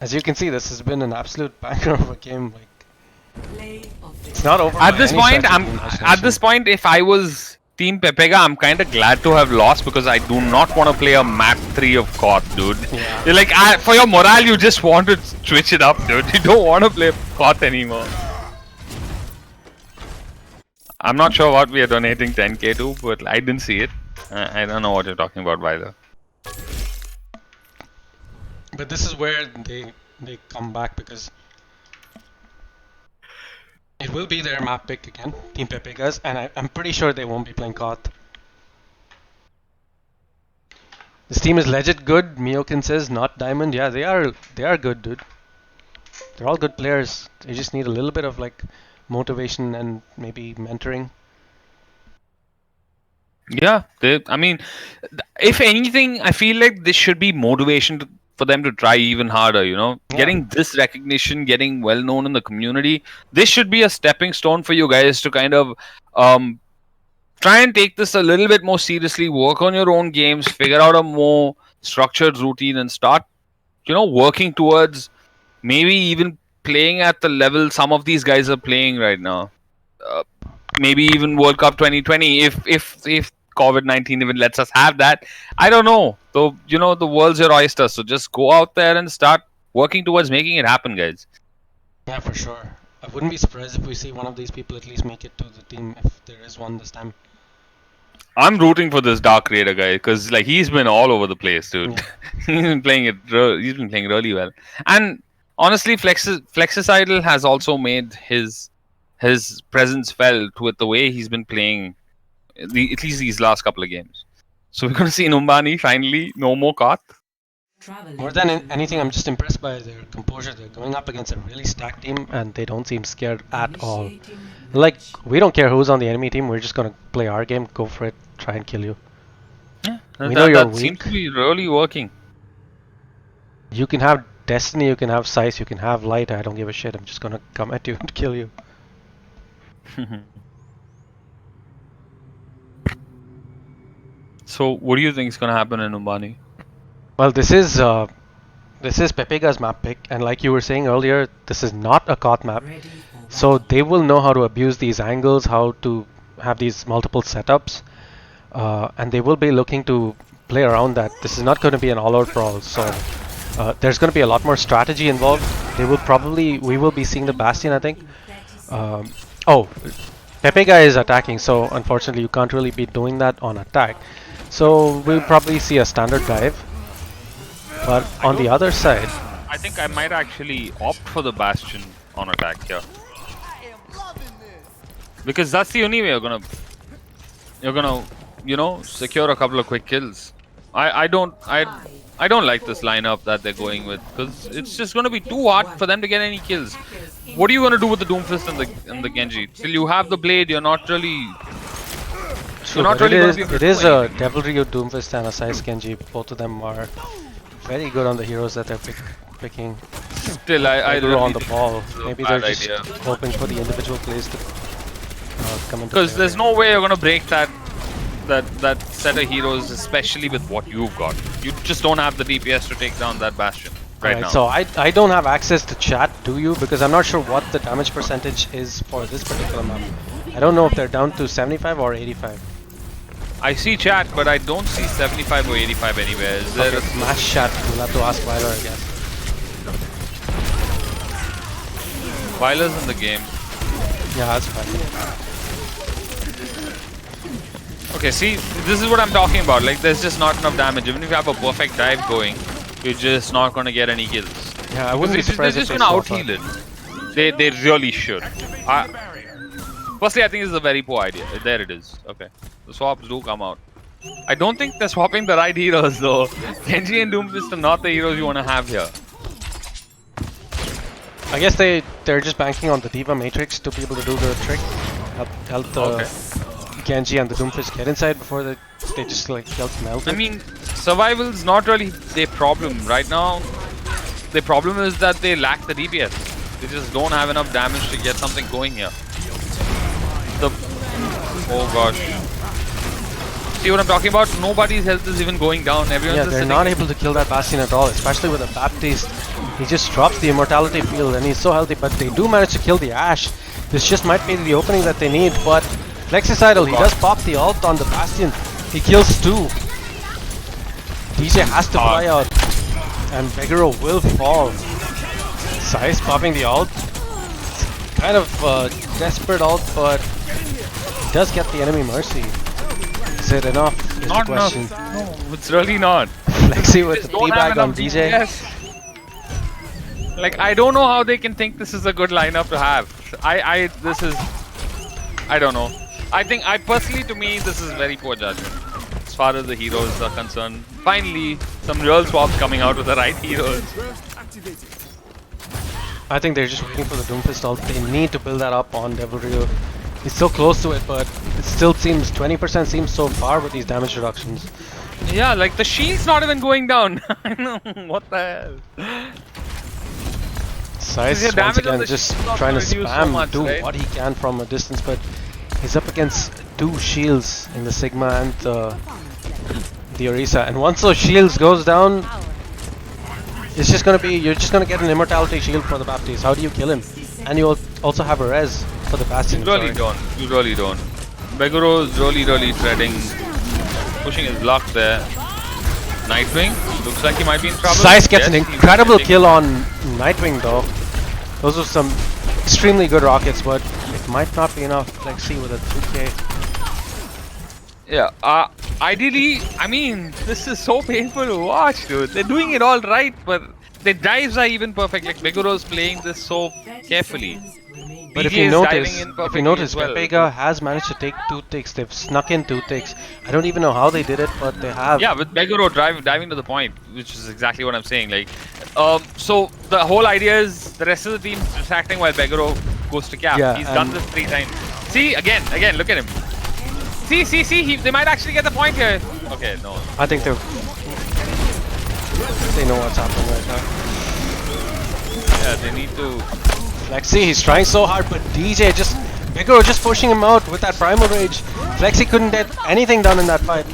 As you can see, this has been an absolute banger of a game. Like, it's not over. At by this any point, stretch of I'm the imagination. at this point. If I was Team Pepega, I'm kind of glad to have lost because I do not want to play a map 3 of KOTH, dude. Yeah. You're like, for your morale, you just want to switch it up, dude. You don't want to play KOTH anymore. I'm not sure what we are donating 10k to, but I didn't see it. I don't know what you're talking about, either. But this is where they come back because it will be their map pick again, Team Pepegas, and I'm pretty sure they won't be playing KOTH. This team is legit good, Miokin says, not Diamond. Yeah, they are good, dude. They're all good players. They just need a little bit of like motivation and maybe mentoring. Yeah, I mean, if anything, I feel like this should be motivation for them to try even harder, you know? Yeah. Getting this recognition, getting well known in the community, this should be a stepping stone for you guys to kind of try and take this a little bit more seriously, work on your own games, figure out a more structured routine and start, you know, working towards maybe even playing at the level some of these guys are playing right now. Maybe even World Cup 2020 if COVID-19 even lets us have that. I don't know. So the world's your oyster. So just go out there and start working towards making it happen, guys. Yeah, for sure. I wouldn't be surprised if we see one of these people at least make it to the team if there is one this time. I'm rooting for this Dark Raider guy because like he's been all over the place, dude. Yeah. He's been playing really well. And honestly, Flexicidal has also made his presence felt with the way he's been playing at least these last couple of games. So we're gonna see Numbani finally, no more Koth. More than anything, I'm just impressed by their composure. They're going up against a really stacked team and they don't seem scared at all. Like, we don't care who's on the enemy team, we're just gonna play our game, go for it, try and kill you. Yeah, We know you're that seems weak. to be really working. You can have Destiny, you can have Size, you can have Light, I don't give a shit, I'm just gonna come at you and kill you. So what do you think is gonna happen in Numbani? Well, this is Pepega's map pick, and like you were saying earlier, this is not a Koth map. So they will know how to abuse these angles, how to have these multiple setups, and they will be looking to play around that. This is not going to be an all-out brawl, so there's going to be a lot more strategy involved. We will be seeing the Bastion, I think. Oh, Pepega is attacking, so unfortunately you can't really be doing that on attack. So we'll probably see a standard dive. But on the other side, I think I might actually opt for the Bastion on attack here. Because that's the only way you're gonna secure a couple of quick kills. I don't like this lineup that they're going with because it's just gonna be too hard for them to get any kills. What are you gonna do with the Doomfist and the Genji? Till you have the blade, you're not really. it is a Devilry Doomfist and a Size Genji. Both of them are very good on the heroes that they're picking. Still, I They're really on the think ball. it's a Maybe bad they're just idea. hoping for the individual plays to come into Because play. there's no way you're gonna break that set of heroes, especially with what you've got. You just don't have the DPS to take down that Bastion right now. So I don't have access to chat, do you? Because I'm not sure what the damage percentage is for this particular map. I don't know if they're down to 75 or 85. I see chat, but I don't see 75 or 85 anywhere. Is there Okay, mash chat. We'll have to ask Viola, I guess. Violers in the game? Yeah, that's fine. Okay, see, this is what I'm talking about. Like, there's just not enough damage. Even if you have a perfect dive going, you're just not gonna get any kills. Yeah, I wouldn't be surprised They're if just they gonna swap out-heal it. They really should. Firstly, I think this is a very poor idea. There it is. Okay. The swaps do come out. I don't think they're swapping the right heroes though. Genji and Doomfist are not the heroes you want to have here. I guess they're just banking on the Diva Matrix to be able to do the trick. Help the Genji and the Doomfist get inside before they just like get melted. I mean, survival's not really their problem right now. Their problem is that they lack the DPS. They just don't have enough damage to get something going here. Oh gosh. See what I'm talking about? Nobody's health is even going down. Everyone's Yeah, just they're sitting. not able to kill that Bastion at all, especially with a Baptiste. He just drops the immortality field and he's so healthy, but they do manage to kill the Ashe. This just might be the opening that they need, but Flexicidal, he does pop the ult on the Bastion. He kills two. DJ has to fly out, and Meguro will fall. Size popping the ult. It's kind of desperate ult, but he does get the enemy mercy. Is it enough? Is Not the enough. question. No, it's really not. Flexi with the Don't have teabag on enough DJ. DPS. Like, I don't know how they can think this is a good lineup to have. I don't know. I personally, to me, this is very poor judgment. As far as the heroes are concerned. Finally, some real swaps coming out with the right heroes. I think they're just waiting for the Doomfist ult. They need to build that up on Devil Rio. He's so close to it, but it still seems 20% seems so far with these damage reductions. Yeah, like the shield's not even going down. I know, what the hell? Size Your once damage on again the just shield's not trying to gonna reduce so spam, much, do right? what he can from a distance, but he's up against two shields in the Sigma and the Orisa, and once those shields goes down, It's just gonna be, you're just gonna get an immortality shield for the Baptiste. How do you kill him? And you also have a res for the Bastion. You really sorry. don't. You really don't. Beguro is really treading, pushing his luck there. Nightwing looks like he might be in trouble. Scythe gets an Yes, he's incredible getting- kill on Nightwing though. Those are some extremely good rockets, but it might not be enough. Lexi with a 2k. Yeah, ideally, I mean, this is so painful to watch, dude. They're doing it all right, but their dives are even perfect. Like Beguro's playing this so carefully. But if BJ you is notice, diving in perfectly as well. Pepega has managed to take 2 ticks. They've snuck in 2 ticks. I don't even know how they did it, but they have. Yeah, with Beguro diving to the point, which is exactly what I'm saying. Like, so the whole idea is the rest of the team is distracting while Beguro goes to cap. Yeah, He's done this 3 times. See, again, look at him. See, they might actually get the point here. Okay, no. I think they know what's happening right now. Yeah, they need to. Flexi, he's trying so hard, but DJ just Bigoro just pushing him out with that primal rage. Flexi couldn't get anything done in that fight.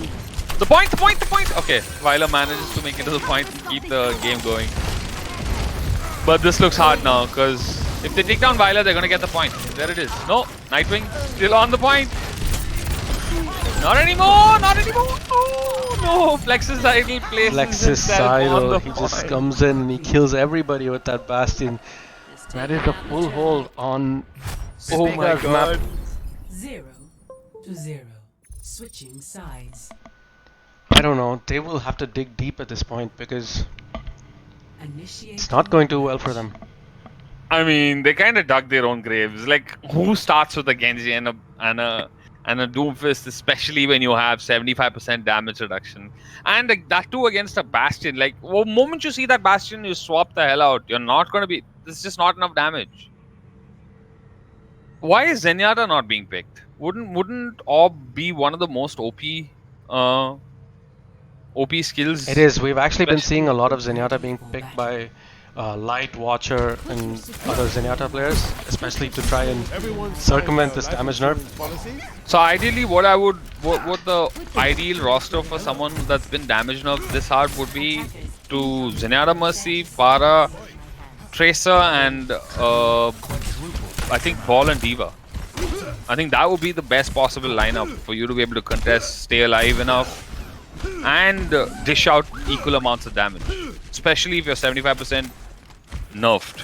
The point! Okay, Viola manages to make it to the point and keep the game going. But this looks hard now, because if they take down Viola, they're gonna get the point. There it is. No, Nightwing still on the point. Not anymore! Oh no! Flex's idle places Flex's himself on idol, the he point. just comes in and he kills everybody with that Bastion. That is a full hold on Omega's map. 0 to 0. Switching sides. I don't know, they will have to dig deep at this point because Initiate. it's not going too well for them. I mean, they kind of dug their own graves. Like, who starts with a Genji and a Doomfist, especially when you have 75% damage reduction, and like, that too against a Bastion. Like, the moment you see that Bastion, you swap the hell out. You're not gonna be. There's just not enough damage. Why is Zenyatta not being picked? Wouldn't Orb be one of the most OP skills? It is, we've actually been seeing a lot of Zenyatta being picked by Light, Watcher and other Zenyatta players, especially to try and circumvent this damage nerf. So ideally, what the ideal roster for someone that's been damage nerfed this hard would be to Zenyatta, Mercy, Pharah, Tracer, and I think Ball and Diva. I think that would be the best possible lineup for you to be able to contest, stay alive enough, and dish out equal amounts of damage. Especially if you're 75% nerfed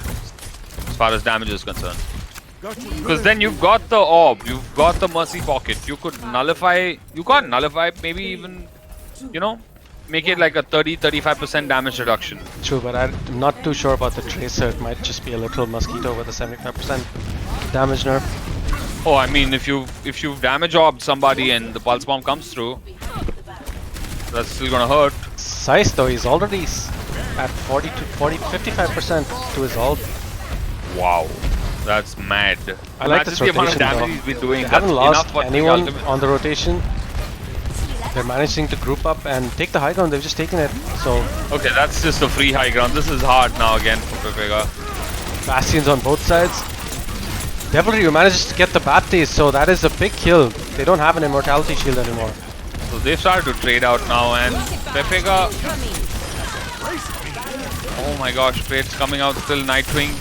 as far as damage is concerned. Because then you've got the Orb, you've got the Mercy Pocket, you can't nullify, maybe even, you know, make it like a 30-35% damage reduction. True, but I'm not too sure about the Tracer. It might just be a little Mosquito with a 75% damage nerf. Oh, I mean, if you've damage orbed somebody and the Pulse Bomb comes through, that's still gonna hurt. Scythe though, he's already at 55% to his ult. Wow, that's mad. I like this the amount of rotation damage though. he's been doing. They That's haven't enough lost for the anyone ultimate. on the rotation. They're managing to group up and take the high ground. They've just taken it. So Okay, that's just a free high ground. This is hard now again for Pepega. Bastions on both sides. Devilry manages to get the Baptiste, so that is a big kill. They don't have an immortality shield anymore. So they've started to trade out now, and Pepega. Oh my gosh, trades coming out still. Nightwing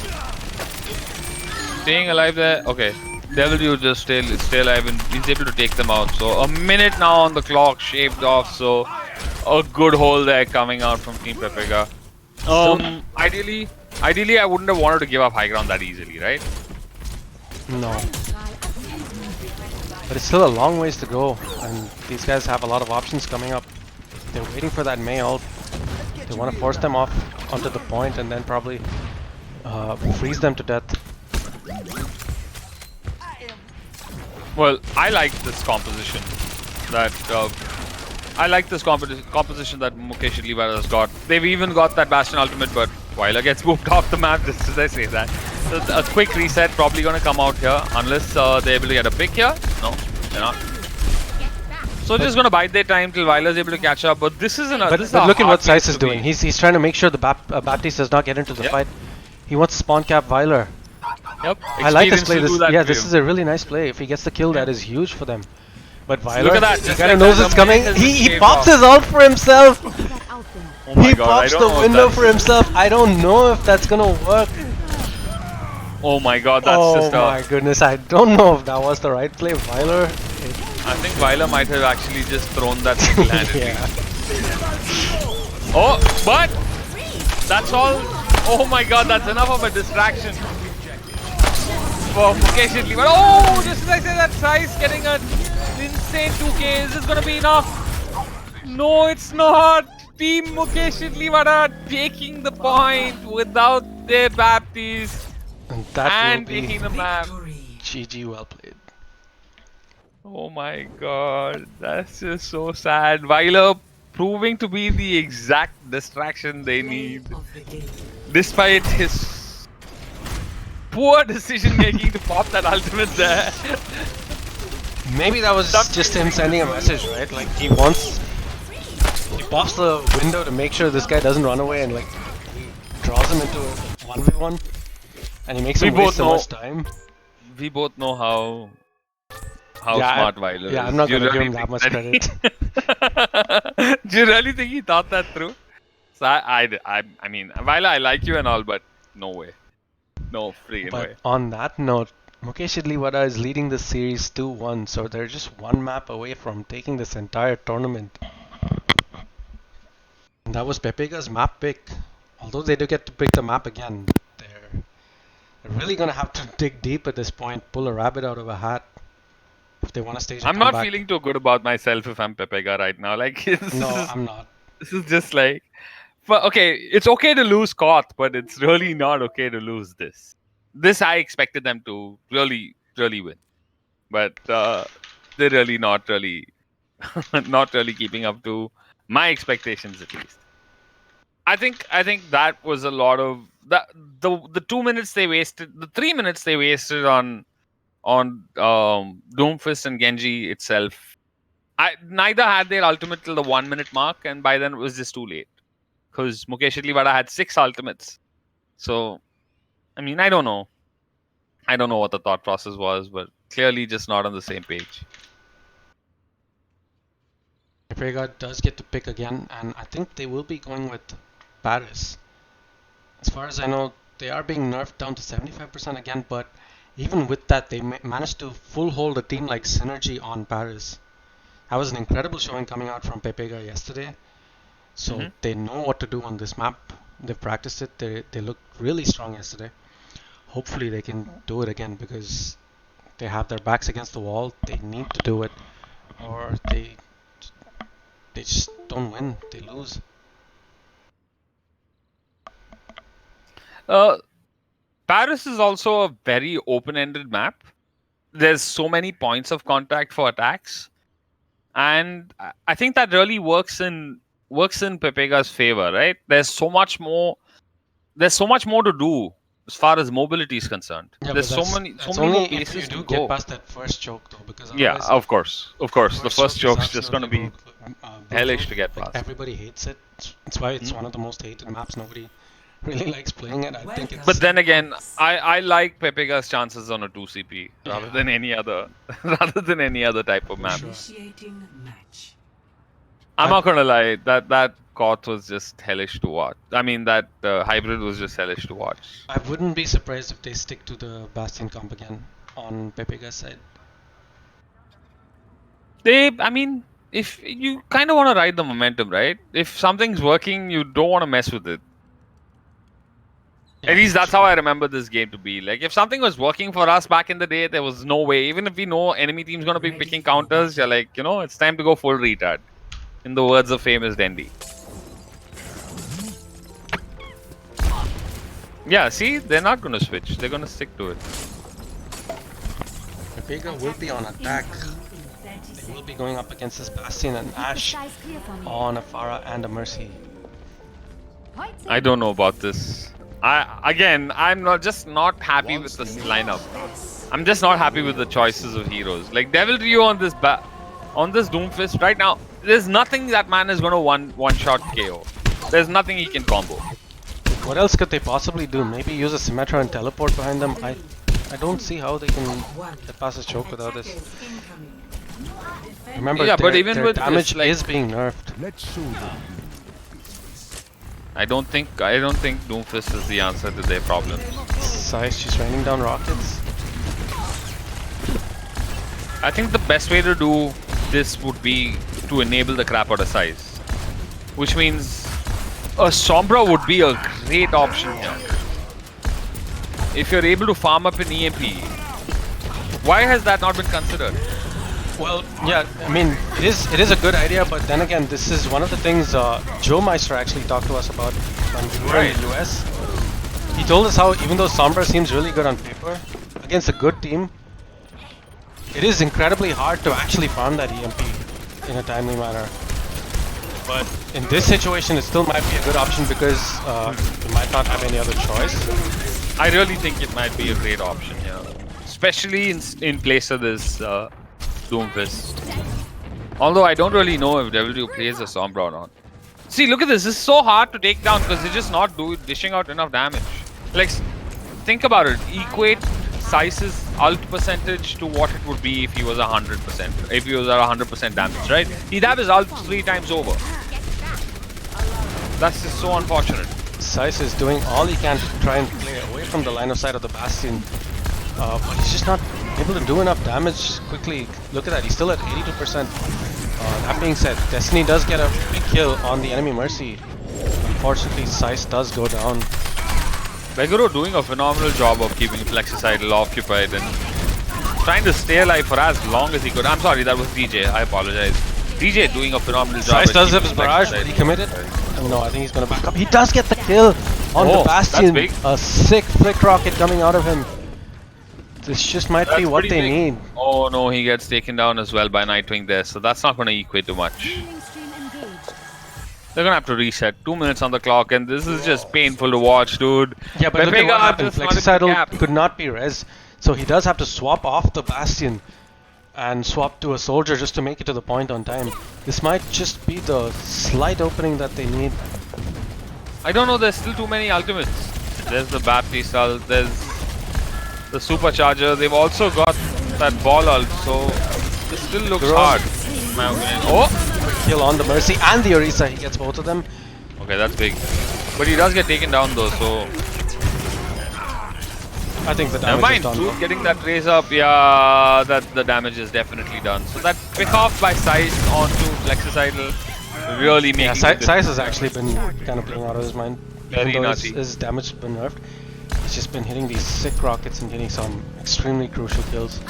staying alive there. Okay, Devil just stay alive and he's able to take them out. So a minute now on the clock, shaved off. So a good hole there coming out from Team Pepega. Ideally, I wouldn't have wanted to give up high ground that easily, right? No. But it's still a long ways to go, and these guys have a lot of options coming up. They're waiting for that Mei ult. They want to force them off onto the point and then probably freeze them to death. Well, I like this composition that composition that Mukesh and Levi has got. They've even got that Bastion ultimate, but Viola gets moved off the map just as I say that. So a quick reset probably gonna come out here unless they're able to get a pick here. No, they're not. So just gonna bide their time till Viola's able to catch up. But this is an. But look at what Scythe is doing. He's trying to make sure the Baptiste does not get into the fight. He wants to spawn cap Viola. Yep. I like this Experience play. will do that Yeah, for this you. is a really nice play. If he gets the kill, that is huge for them. But Viola, Look at that, he just kind of like knows that, it's the coming. minute He has pops shaved his ult for himself. Alphen. Oh my He god, I pops don't the know if window that's- for himself. I don't know if that's gonna work. Oh my god, that's Oh just my goodness, I don't know if that was the right play. Weiler, I think Weiler might have actually just thrown that single-handedly. yeah. Oh, but that's all. Oh my god, that's enough of a distraction for Mukesh Idli. But oh, just as I said, that Thrice getting an insane 2K. Is this gonna be enough? No, it's not. Team Mukesh Idliwada taking the point without their Baptiste And that and will be taking the map. Victory. GG, well played. Oh my god, that's just so sad. Weiler proving to be the exact distraction they need, Of the game. despite his poor decision making to pop that ultimate there. Maybe that was just him sending a message, right? Like he pops the window to make sure this guy doesn't run away, and like he draws him into a 1v1, and he makes We him both waste so know- much time. We both know how Yeah, smart Weiler is. Yeah, I'm not Do you gonna give really him that think much that credit. Do you really think he thought that through? So I mean, Weiler, I like you and all, but no way. No freaking way. But on that note, Mukesh Idliwada is leading the series 2-1, so they're just one map away from taking this entire tournament. And that was Pepega's map pick. Although they do get to pick the map again, they're really gonna have to dig deep at this point, pull a rabbit out of a hat if they want to stage a I'm not comeback. feeling too good about myself if I'm Pepega right now. Like No, I'm not. this is just like, but okay, it's okay to lose Koth, but it's really not okay to lose this. This I expected them to really win, but they're really not really keeping up to my expectations at least. I think that was a lot of the 2 minutes they wasted, the 3 minutes they wasted on Doomfist and Genji itself. Neither had their ultimate till the 1 minute mark, and by then it was just too late. Because Mukesh Idliwada had 6 ultimates. So, I mean, I don't know. I don't know what the thought process was, but clearly just not on the same page. Pepega does get to pick again, and I think they will be going with Paris. As far as I know, they are being nerfed down to 75% again, but even with that, they managed to full hold a team like Synergy on Paris. That was an incredible showing coming out from Pepega yesterday. So they know what to do on this map. They've practiced it. They looked really strong yesterday. Hopefully they can do it again, because they have their backs against the wall. They need to do it, or they just don't win. They lose. Paris is also a very open-ended map. There's so many points of contact for attacks, and I think that really works in Pepega's favor, right? There's so much more to do as far as mobility is concerned. There's so many more if places you do to get go. past that first choke though, because Yeah, otherwise of course. The first choke choke's is just going to be absolutely hellish to get like, past. everybody hates it. That's why it's one of the most hated maps. Nobody really likes playing it. I think it's But then again, I like Pepega's chances on a 2CP rather than any other type of map. Initiating match. I'm not gonna lie, that Koth was just hellish to watch. I mean, that hybrid was just hellish to watch. I wouldn't be surprised if they stick to the Bastion comp again on Pepega's side. I mean, if you kind of want to ride the momentum, right? If something's working, you don't want to mess with it. At least that's how I remember this game to be. Like, if something was working for us back in the day, there was no way. Even if we know enemy team's gonna be picking counters, you're like, it's time to go full retard. In the words of famous Dendi. Yeah, see, they're not gonna switch. They're gonna stick to it. Pepega will be on attack. They will be going up against this Bastion and Ash Skies clear for me. on a Pharah and a Mercy. Points I don't know about this. I'm not happy with this lineup. I'm just not happy with the choices of heroes. Like Devil Rio on this Doomfist right now. There's nothing that man is gonna one shot KO. There's nothing he can combo. What else could they possibly do? Maybe use a Symmetra and teleport behind them? I don't see how they can get past this choke without this. Remember, Yeah, but their even with damage this, like- is being nerfed. I don't think Doomfist is the answer to their problem. Size just raining down rockets. I think the best way to do this would be to enable the crap out of Size. Which means a Sombra would be a great option here. If you're able to farm up an EMP, why has that not been considered? Well, yeah, I mean, it is a good idea, but then again, this is one of the things Joe Meister actually talked to us about when we were in the US. He told us how even though Sombra seems really good on paper, against a good team, it is incredibly hard to actually farm that EMP in a timely manner. But in this situation, it still might be a good option because you might not have any other choice. I really think it might be a great option here. Especially in place of this Doomfist. Although I don't really know if W plays a Sombra or not. See, look at this. This is so hard to take down because they're just not dishing out enough damage. Like, think about it. Equate Sice's ult percentage to what it would be if he was 100%. If he was at 100% damage, right? He'd have his ult 3 times over. That's just so unfortunate. Sice is doing all he can to try and play away from the line of sight of the Bastion. But he's just not able to do enough damage quickly. Look at that, he's still at 82%. That being said, Destiny does get a big kill on the enemy Mercy. Unfortunately, Sice does go down. Beguro doing a phenomenal job of keeping Flexicidal occupied and trying to stay alive for as long as he could. I'm sorry, that was DJ. I apologize. DJ doing a phenomenal job. Sice does have his barrage, but he committed. No, I think he's gonna back up. He does get the kill on the Bastion. That's big. A sick flick rocket coming out of him. This just might be what they need. Oh no, he gets taken down as well by Nightwing there, so that's not going to equate to much. Healing stream engaged. They're going to have to reset. 2 minutes on the clock, and this is just painful to watch, dude. Yeah, but look at Pepega what happened. just wanted to gap. Flexicidal could not be res, so he does have to swap off the Bastion and swap to a soldier just to make it to the point on time. This might just be the slight opening that they need. I don't know, there's still too many ultimates. There's the Baptiste ult, there's the Supercharger. They've also got that ball ult, so this still looks hard. In my opinion. Oh! Kill on the Mercy and the Orisa, he gets both of them. Okay, that's big. But he does get taken down though, so... I think the Never damage is mind, done. dude, getting that raise up, yeah, that the damage is definitely done. So that pick off by Sice onto Flexicidal really making Yeah, it Sice has actually been kind of playing out of his mind. Very Even though nutty. his damage has been nerfed. He's just been hitting these sick rockets and getting some extremely crucial kills.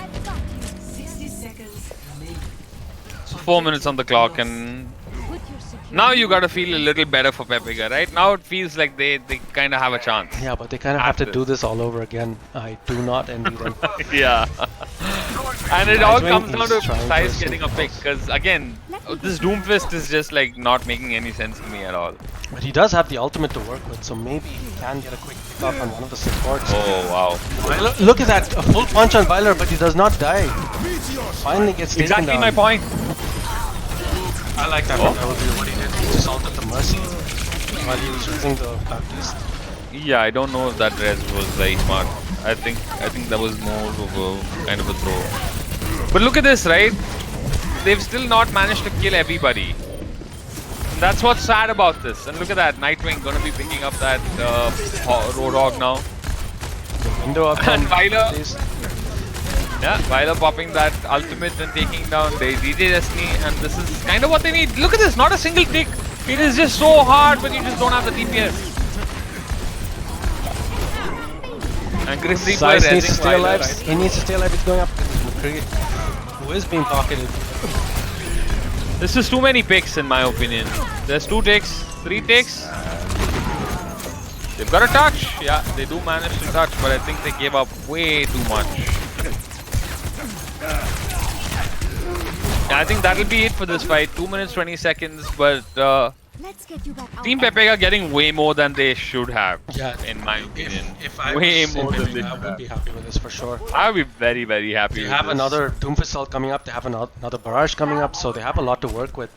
60 seconds remaining. So 4 minutes on the clock, and Put your security. now you gotta feel a little better for Pepega, right? Now it feels like they kind of have a chance. Yeah, but they kind of have to do this all over again. I do not envy them. Yeah. And it all Nightwing comes down to is trying Sice to getting a pick, because again, this Doomfist is just like not making any sense to me at all. But he does have the ultimate to work with, so maybe he can get a quick pick off on one of the supports. Oh wow. Look at that, a full punch on Viler, but he does not die. Finally gets taken Exactly down. my point. I like that. That would be what he did. He just ulted the Mercy while he was using the Baptiste. Yeah, I don't know if that res was very smart. I think that was more of a kind of a throw. But look at this, right? They've still not managed to kill everybody. And that's what's sad about this. And look at that, Nightwing gonna be picking up that Roadhog now. Window up And on Viler. Baptiste. Yeah, Viler popping that ultimate and taking down DJ Destiny, and this is kind of what they need. Look at this, not a single tick. It is just so hard when you just don't have the DPS. And Grim Reaper Sice needs to rezzing stay Viler, alive. right? He needs to stay alive. He's going up because McCree, who is being pocketed. This is too many picks in my opinion. There's 2 ticks, 3 ticks. They've got a touch. Yeah, they do manage to touch, but I think they gave up way too much. I think that'll be it for this fight. 2 minutes 20 seconds, but Let's get you back out. Team Pepega getting way more than they should have. Yeah, in my opinion. If I way was more than Pepega, they I should would have. be happy with this for sure. I would be very, very happy They with have this. another Doomfist ult coming up. They have another barrage coming up, so they have a lot to work with.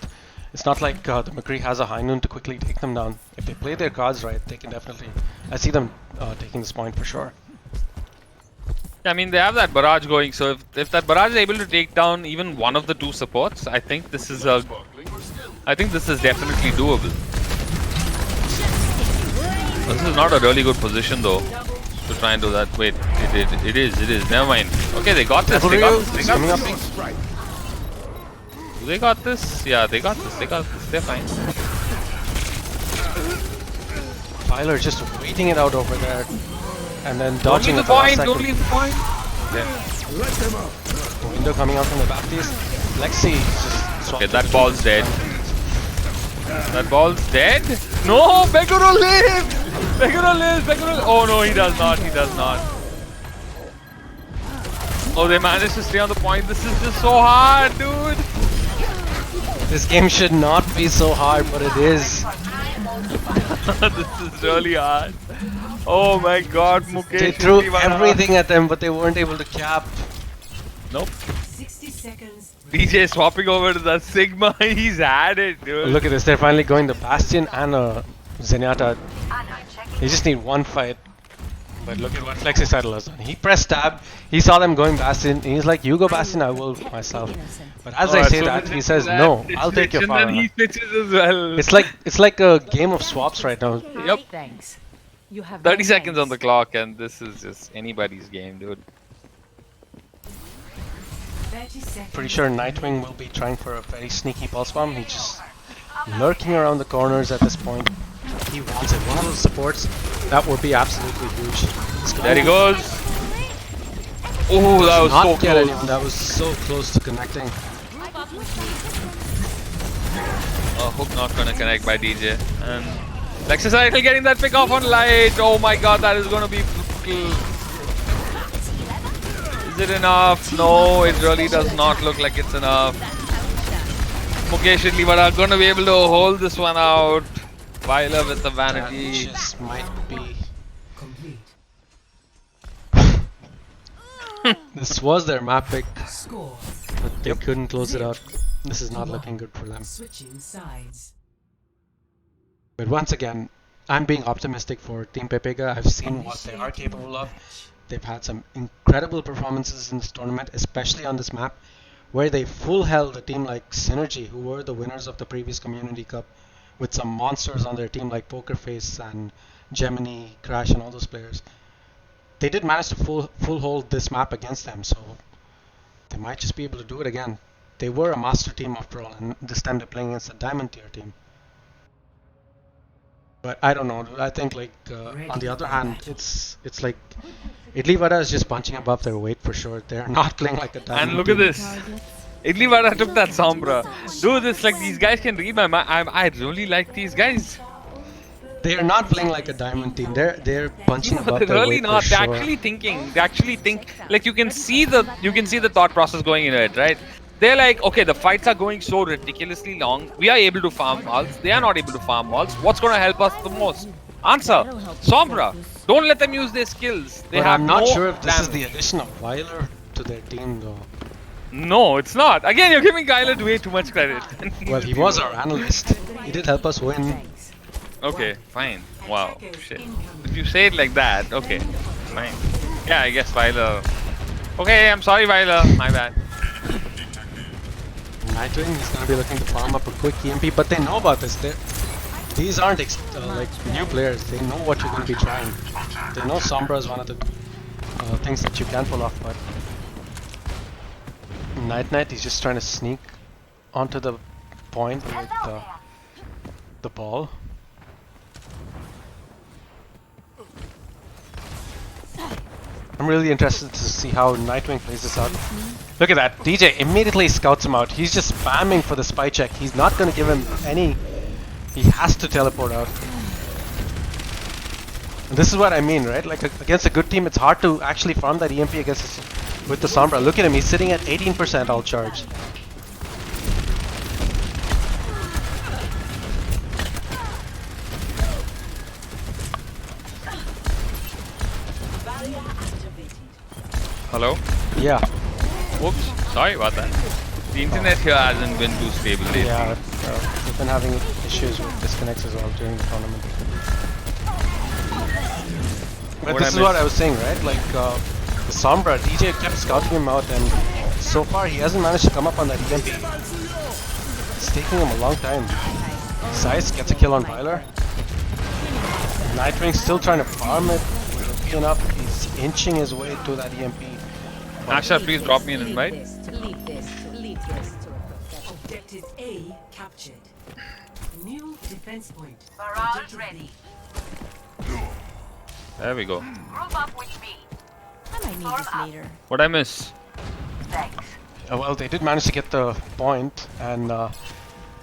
It's not like the McCree has a high noon to quickly take them down. If they play their cards right, they can definitely. I see them taking this point for sure. I mean, they have that barrage going, so if that barrage is able to take down even one of the 2 supports, I think this is definitely doable. This is not a really good position though to try and do that. Wait, it is. Never mind. Okay, they got this. They got this. They got coming up. this. They got this. Yeah, they got this. They got this. They're fine. Tyler just waiting it out over there, and then Don't dodging leave at the the last point. second. Don't leave the point. Window coming out from the Baptiste. Lexi just Okay, that ball's dead. That ball's dead. No, Beguro lives. Beguro lives. Beguro. Oh no, he does not. He does not. Oh, they managed to stay on the point. This is just so hard, dude. This game should not be so hard, but it is. This is really hard. Oh my God, Mukesh. They threw Indiwana. everything at them, but they weren't able to cap. Nope. 60 seconds. DJ swapping over to that Sigma. He's had it, dude. Look at this, they're finally going to Bastion and Zenyatta. They just need one fight. But look at what Flexi Saddle has done. He pressed tab, he saw them going Bastion, and he's like, you go Bastion, I will myself. But as I say that, he says, no, I'll take your And power. then he switches as well. It's like a game of swaps right now. Yep. Thanks. You have 30 my seconds on the thanks. clock, and this is just anybody's game, dude. 30 seconds. Pretty sure Nightwing will be trying for a very sneaky pulse bomb. He's just lurking around the corners at this point. He wants it. One of those supports, that would be absolutely huge. There he goes. Oh, that was Not so get close. anyone. That was so close to connecting. Hook not gonna connect by DJ. And Lexus Idol getting that pick off on light. Oh my God, that is gonna be brutal. Is it enough? No, it really does not look like it's enough. Mukesh and Liva are gonna be able to hold this one out. Viola with the That vanity. just might be. Complete. This was their map pick, Score. but they couldn't close it out. This is not looking good for them. Switching sides. But once again, I'm being optimistic for Team Pepega. I've seen what they are capable of. They've had some incredible performances in this tournament, especially on this map, where they full held a team like Synergy, who were the winners of the previous Community Cup, with some monsters on their team like Pokerface and Gemini, Crash, and all those players. They did manage to full hold this map against them, so they might just be able to do it again. They were a master team after all, and this time they're playing against a diamond tier team. But I don't know. I think like on the other hand, it's like Idli Vada is just punching above their weight for sure. They're not playing like a diamond. And look at team. this. Idli Vada took that Sombra. Dude, it's like these guys can read my mind. I really like these guys. They are not playing like a diamond team. They're punching above They're their really weight not. for They're sure. actually thinking. They actually think. Like you can see the thought process going into it, right? They're like, okay, the fights are going so ridiculously long. We are able to farm malls. They are not able to farm malls. What's going to help us the most? Answer. Sombra. Don't let them use their skills. They But have I'm not no sure if this is damage. the addition of Weiler to their team though. No, it's not. Again, you're giving Kyler way too much credit. Well, he was our analyst. He did help us win. Thanks. Okay, fine. Wow. Shit. If you say it like that, okay, fine. Yeah, I guess Viola. Okay, I'm sorry, Viola. My bad. Nightwing is going to be looking to farm up a quick EMP, but they know about this. These aren't like new players. They know what you're going to be trying. They know Sombra is one of the things that you can pull off, but Night he's just trying to sneak onto the point with the ball. I'm really interested to see how Nightwing plays this out. Look at that, DJ immediately scouts him out. He's just spamming for the spy check. He's not going to give him any... He has to teleport out. And this is what I mean, right? Like against a good team, it's hard to actually farm that EMP with the Sombra. Look at him, he's sitting at 18% all charge. Hello? Yeah, Oops. Sorry about that. The internet here hasn't been too stable lately. yeah. We've been having issues with disconnects as well during the tournament. But What this I is what missed? I was saying, right? Like the Sombra, DJ kept scouting him out, and so far he hasn't managed to come up on that EMP. It's taking him a long time. Zeiss gets a kill on Byler. Nightwing's still trying to farm it. Lucky enough, he's inching his way to that EMP. Asha, please drop me an invite. Objective A captured. New defense point. Barrage ready. There we go. Group up with me. I might need this later. What I miss? Thanks. Well, they did manage to get the point, and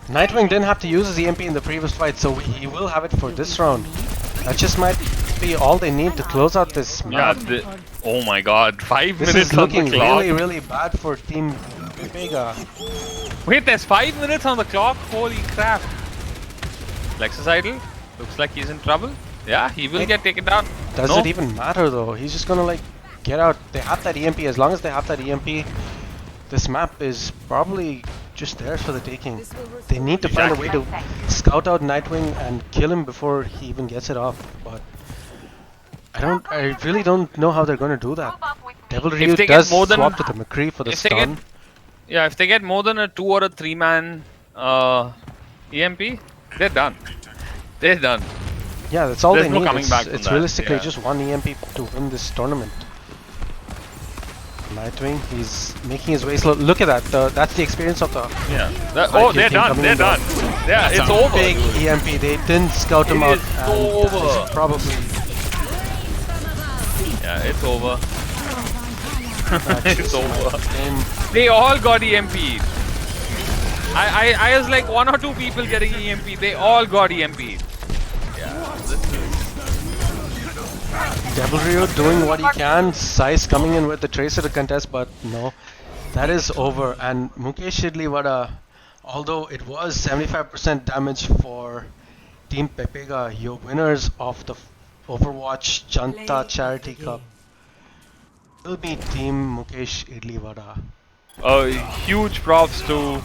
Nightwing didn't have to use his EMP in the previous fight, so he will have it for this round. That just might be all they need to close out this Yeah. map. Oh my God! 5 This minutes is on the looking clock. really, really bad for Team Pepega. Wait, there's 5 minutes on the clock. Holy crap! Lexus Idol looks like he's in trouble. Yeah, he will get taken down. Does No? it even matter though? He's just gonna like get out. They have that EMP. As long as they have that EMP, this map is probably just theirs for the taking. They need to find a way to scout out Nightwing and kill him before he even gets it off. But I really don't know how they're gonna do that. Group up with me. Devil If Ryu they get does more than- swap to the McCree for the if they get- stun. Yeah, if they get more than a 2 or a 3-man EMP, they're done. They're done. Yeah, that's all There's they no need. coming back from It's that, realistically yeah. just one EMP to win this tournament. Nightwing, he's making his way slow. Look at that. That's the experience of the Yeah. Fight They're team done. coming They're in done. Yeah, it's over. big EMP. They didn't scout him It out. is And that over. is probably Yeah, it's over. that's It's just over. my game. They all got EMP'd. I was like 1 or 2 people getting EMP. They all got EMP'd. Yeah, this is. Devil Ryu doing what he can. Size coming in with the Tracer to contest, but no, that is over. And Mukesh Shidliwada, although it was 75% damage for Team Pepega, your winners of the Overwatch Play Janta of Charity the Cup game. will be Team Mukesh Idliwada. Huge props to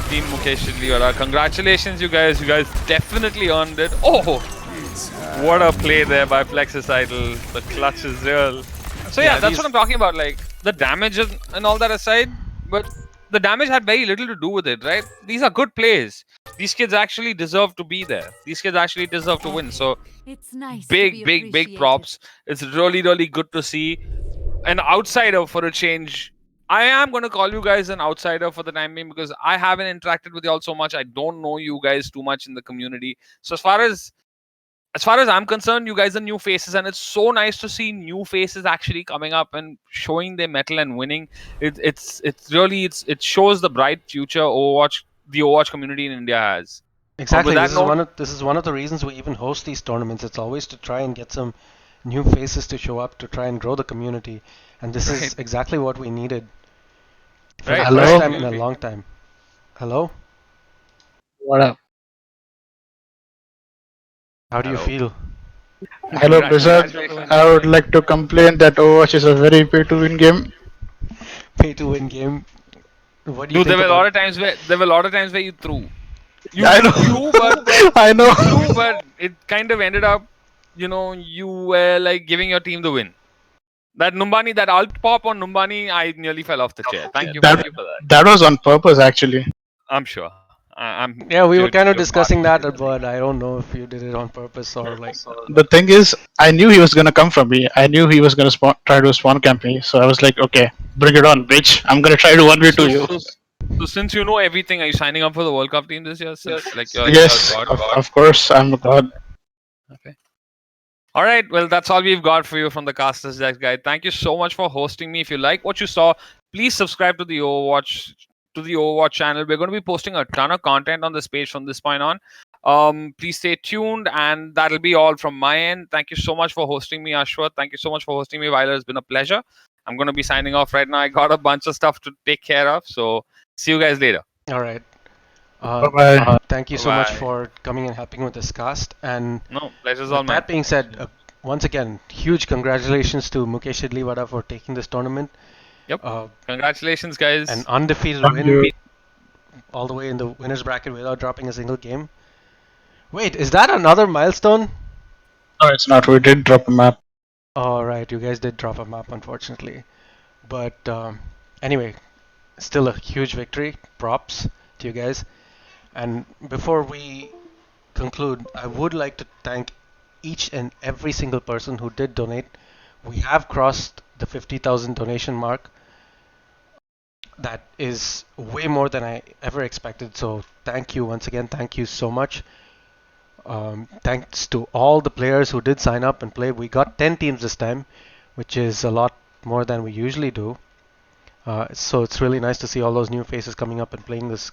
Team Mukesh Shidliwada. Congratulations, you guys. You guys definitely earned it. Oh, what a play there by Plexus Idol. The clutch is real. So yeah, Yeah, that's these- what I'm talking about. Like the damage and all that aside, but the damage had very little to do with it, right? These are good plays. These kids actually deserve to be there. These kids actually deserve to win. So It's nice. to big, be big props. It's really, really good to see an outsider for a change. I am going to call you guys an outsider for the time being because I haven't interacted with y'all so much. I don't know you guys too much in the community. So as far as I'm concerned, you guys are new faces, and it's so nice to see new faces actually coming up and showing their mettle and winning. It shows the bright future the Overwatch community in India has. Exactly. that This is note- this is one of the reasons we even host these tournaments. It's always to try and get some new faces to show up to try and grow the community, and this is Right. exactly what we needed. For Right, the first right. time in a long time. Hello? What up? How do you Hello. feel? Hello, Blizzard. Congratulations. I would like to complain that Overwatch is a very pay-to-win game. Pay to win game. What do you Dude, there think were a lot about of times where you threw. You I know. threw, but I know. true, but it kind of ended up, you were like giving your team the win. That Numbani, that alt pop on Numbani, I nearly fell off the chair. Thank you That- for that. That was on purpose, actually. I'm sure. I'm Yeah, we were good kind of to discussing that, participate. but I don't know if you did it on purpose or like. The thing is, I knew he was gonna come from me. I knew he was gonna try to spawn camp me. So I was like, okay, bring it on, bitch. I'm gonna try to 1v2 you. So since you know everything, are you signing up for the World Cup team this year? Since, like, you're Yes, God. of course, I'm a god. Okay. All right. Well, that's all we've got for you from the Casters Deck Guide. Thank you so much for hosting me. If you like what you saw, please subscribe to the Overwatch channel. We're going to be posting a ton of content on this page from this point on. Please stay tuned, and that'll be all from my end. Thank you so much for hosting me, Ashwath. Thank you so much for hosting me, Vyler. It's been a pleasure. I'm going to be signing off right now. I got a bunch of stuff to take care of. So see you guys later. All right. Bye-bye. Thank you so much Bye. for coming and helping with this cast. And No, pleasure's all with mine. that being said, once again, huge congratulations to Mukesh Idliwada for taking this tournament. Yep. Uh, Congratulations, guys. an undefeated Thank win you. all the way in the winners bracket without dropping a single game. Wait, is that another milestone? No, it's not. We did drop a map. Oh, right, you guys did drop a map, unfortunately. But anyway, still a huge victory. Props to you guys. And before we conclude, I would like to thank each and every single person who did donate. We have crossed the 50,000 donation mark. That is way more than I ever expected. So thank you once again. Thank you so much. Thanks to all the players who did sign up and play. We got 10 teams this time, which is a lot more than we usually do. So it's really nice to see all those new faces coming up and playing this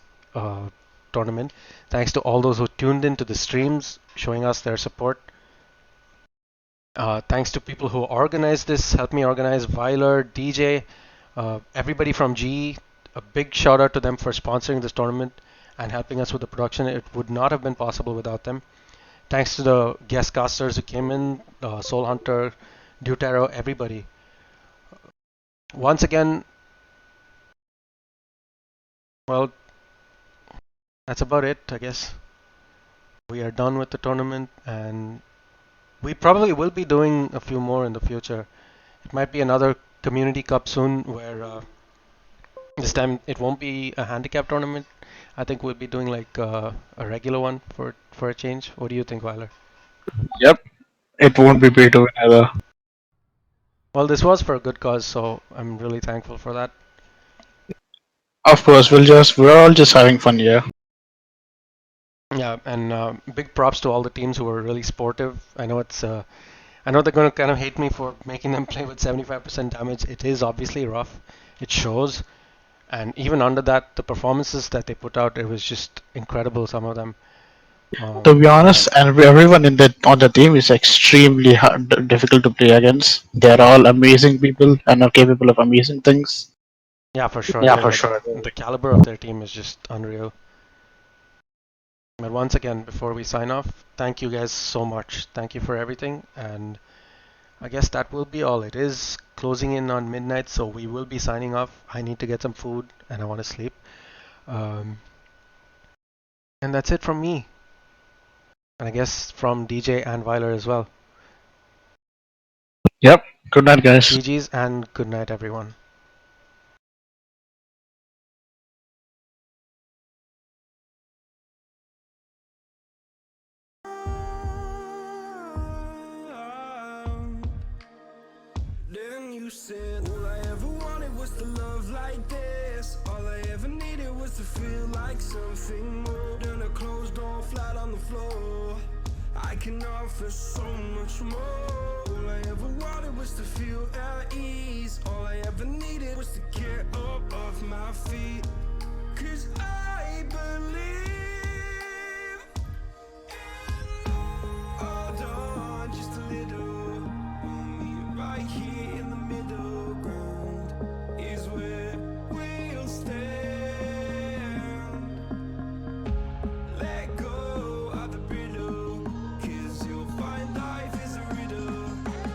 tournament. Thanks to all those who tuned into the streams, showing us their support. Thanks to people who organized this, helped me organize, Viler, DJ, everybody from GE. A big shout out to them for sponsoring this tournament and helping us with the production. It would not have been possible without them. Thanks to the guest casters who came in, Soul Hunter, Deutero, everybody. Once again, well, that's about it, I guess. We are done with the tournament, and we probably will be doing a few more in the future. It might be another community cup soon, where this time it won't be a handicap tournament. I think we'll be doing like a regular one for a change. What do you think, Weiler? Yep. It won't be pay to win either. Well, this was for a good cause, so I'm really thankful for that. Of course, we're all just having fun here. Yeah, and big props to all the teams who were really sportive. I know I know they're going to kind of hate me for making them play with 75% damage. It is obviously rough. It shows. And even under that, the performances that they put out, it was just incredible, some of them. To be honest, and everyone on the team is extremely difficult to play against. They're all amazing people and are capable of amazing things. Yeah, for sure. Yeah, for sure. The caliber of their team is just unreal. But once again, before we sign off, thank you guys so much. Thank you for everything. And I guess that will be all. It is closing in on midnight, so we will be signing off. I need to get some food and I want to sleep. And that's it from me. And I guess from DJ and Weiler as well. Yep. Good night, guys. GG's and good night, everyone. Then you said, all I ever wanted was to love like this. All I ever needed was to feel like something more than a closed door flat on the floor. I can offer so much more. All I ever wanted was to feel at ease. All I ever needed was to get up off my feet. 'Cause I believe in hold on just a little. Me right here in the middle ground is where we'll stand. Let go of the brittle, 'cause you'll find life is a riddle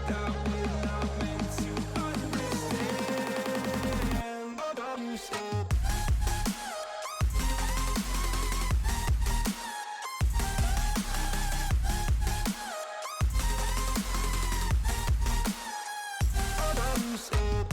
that we're not meant to understand. You said you said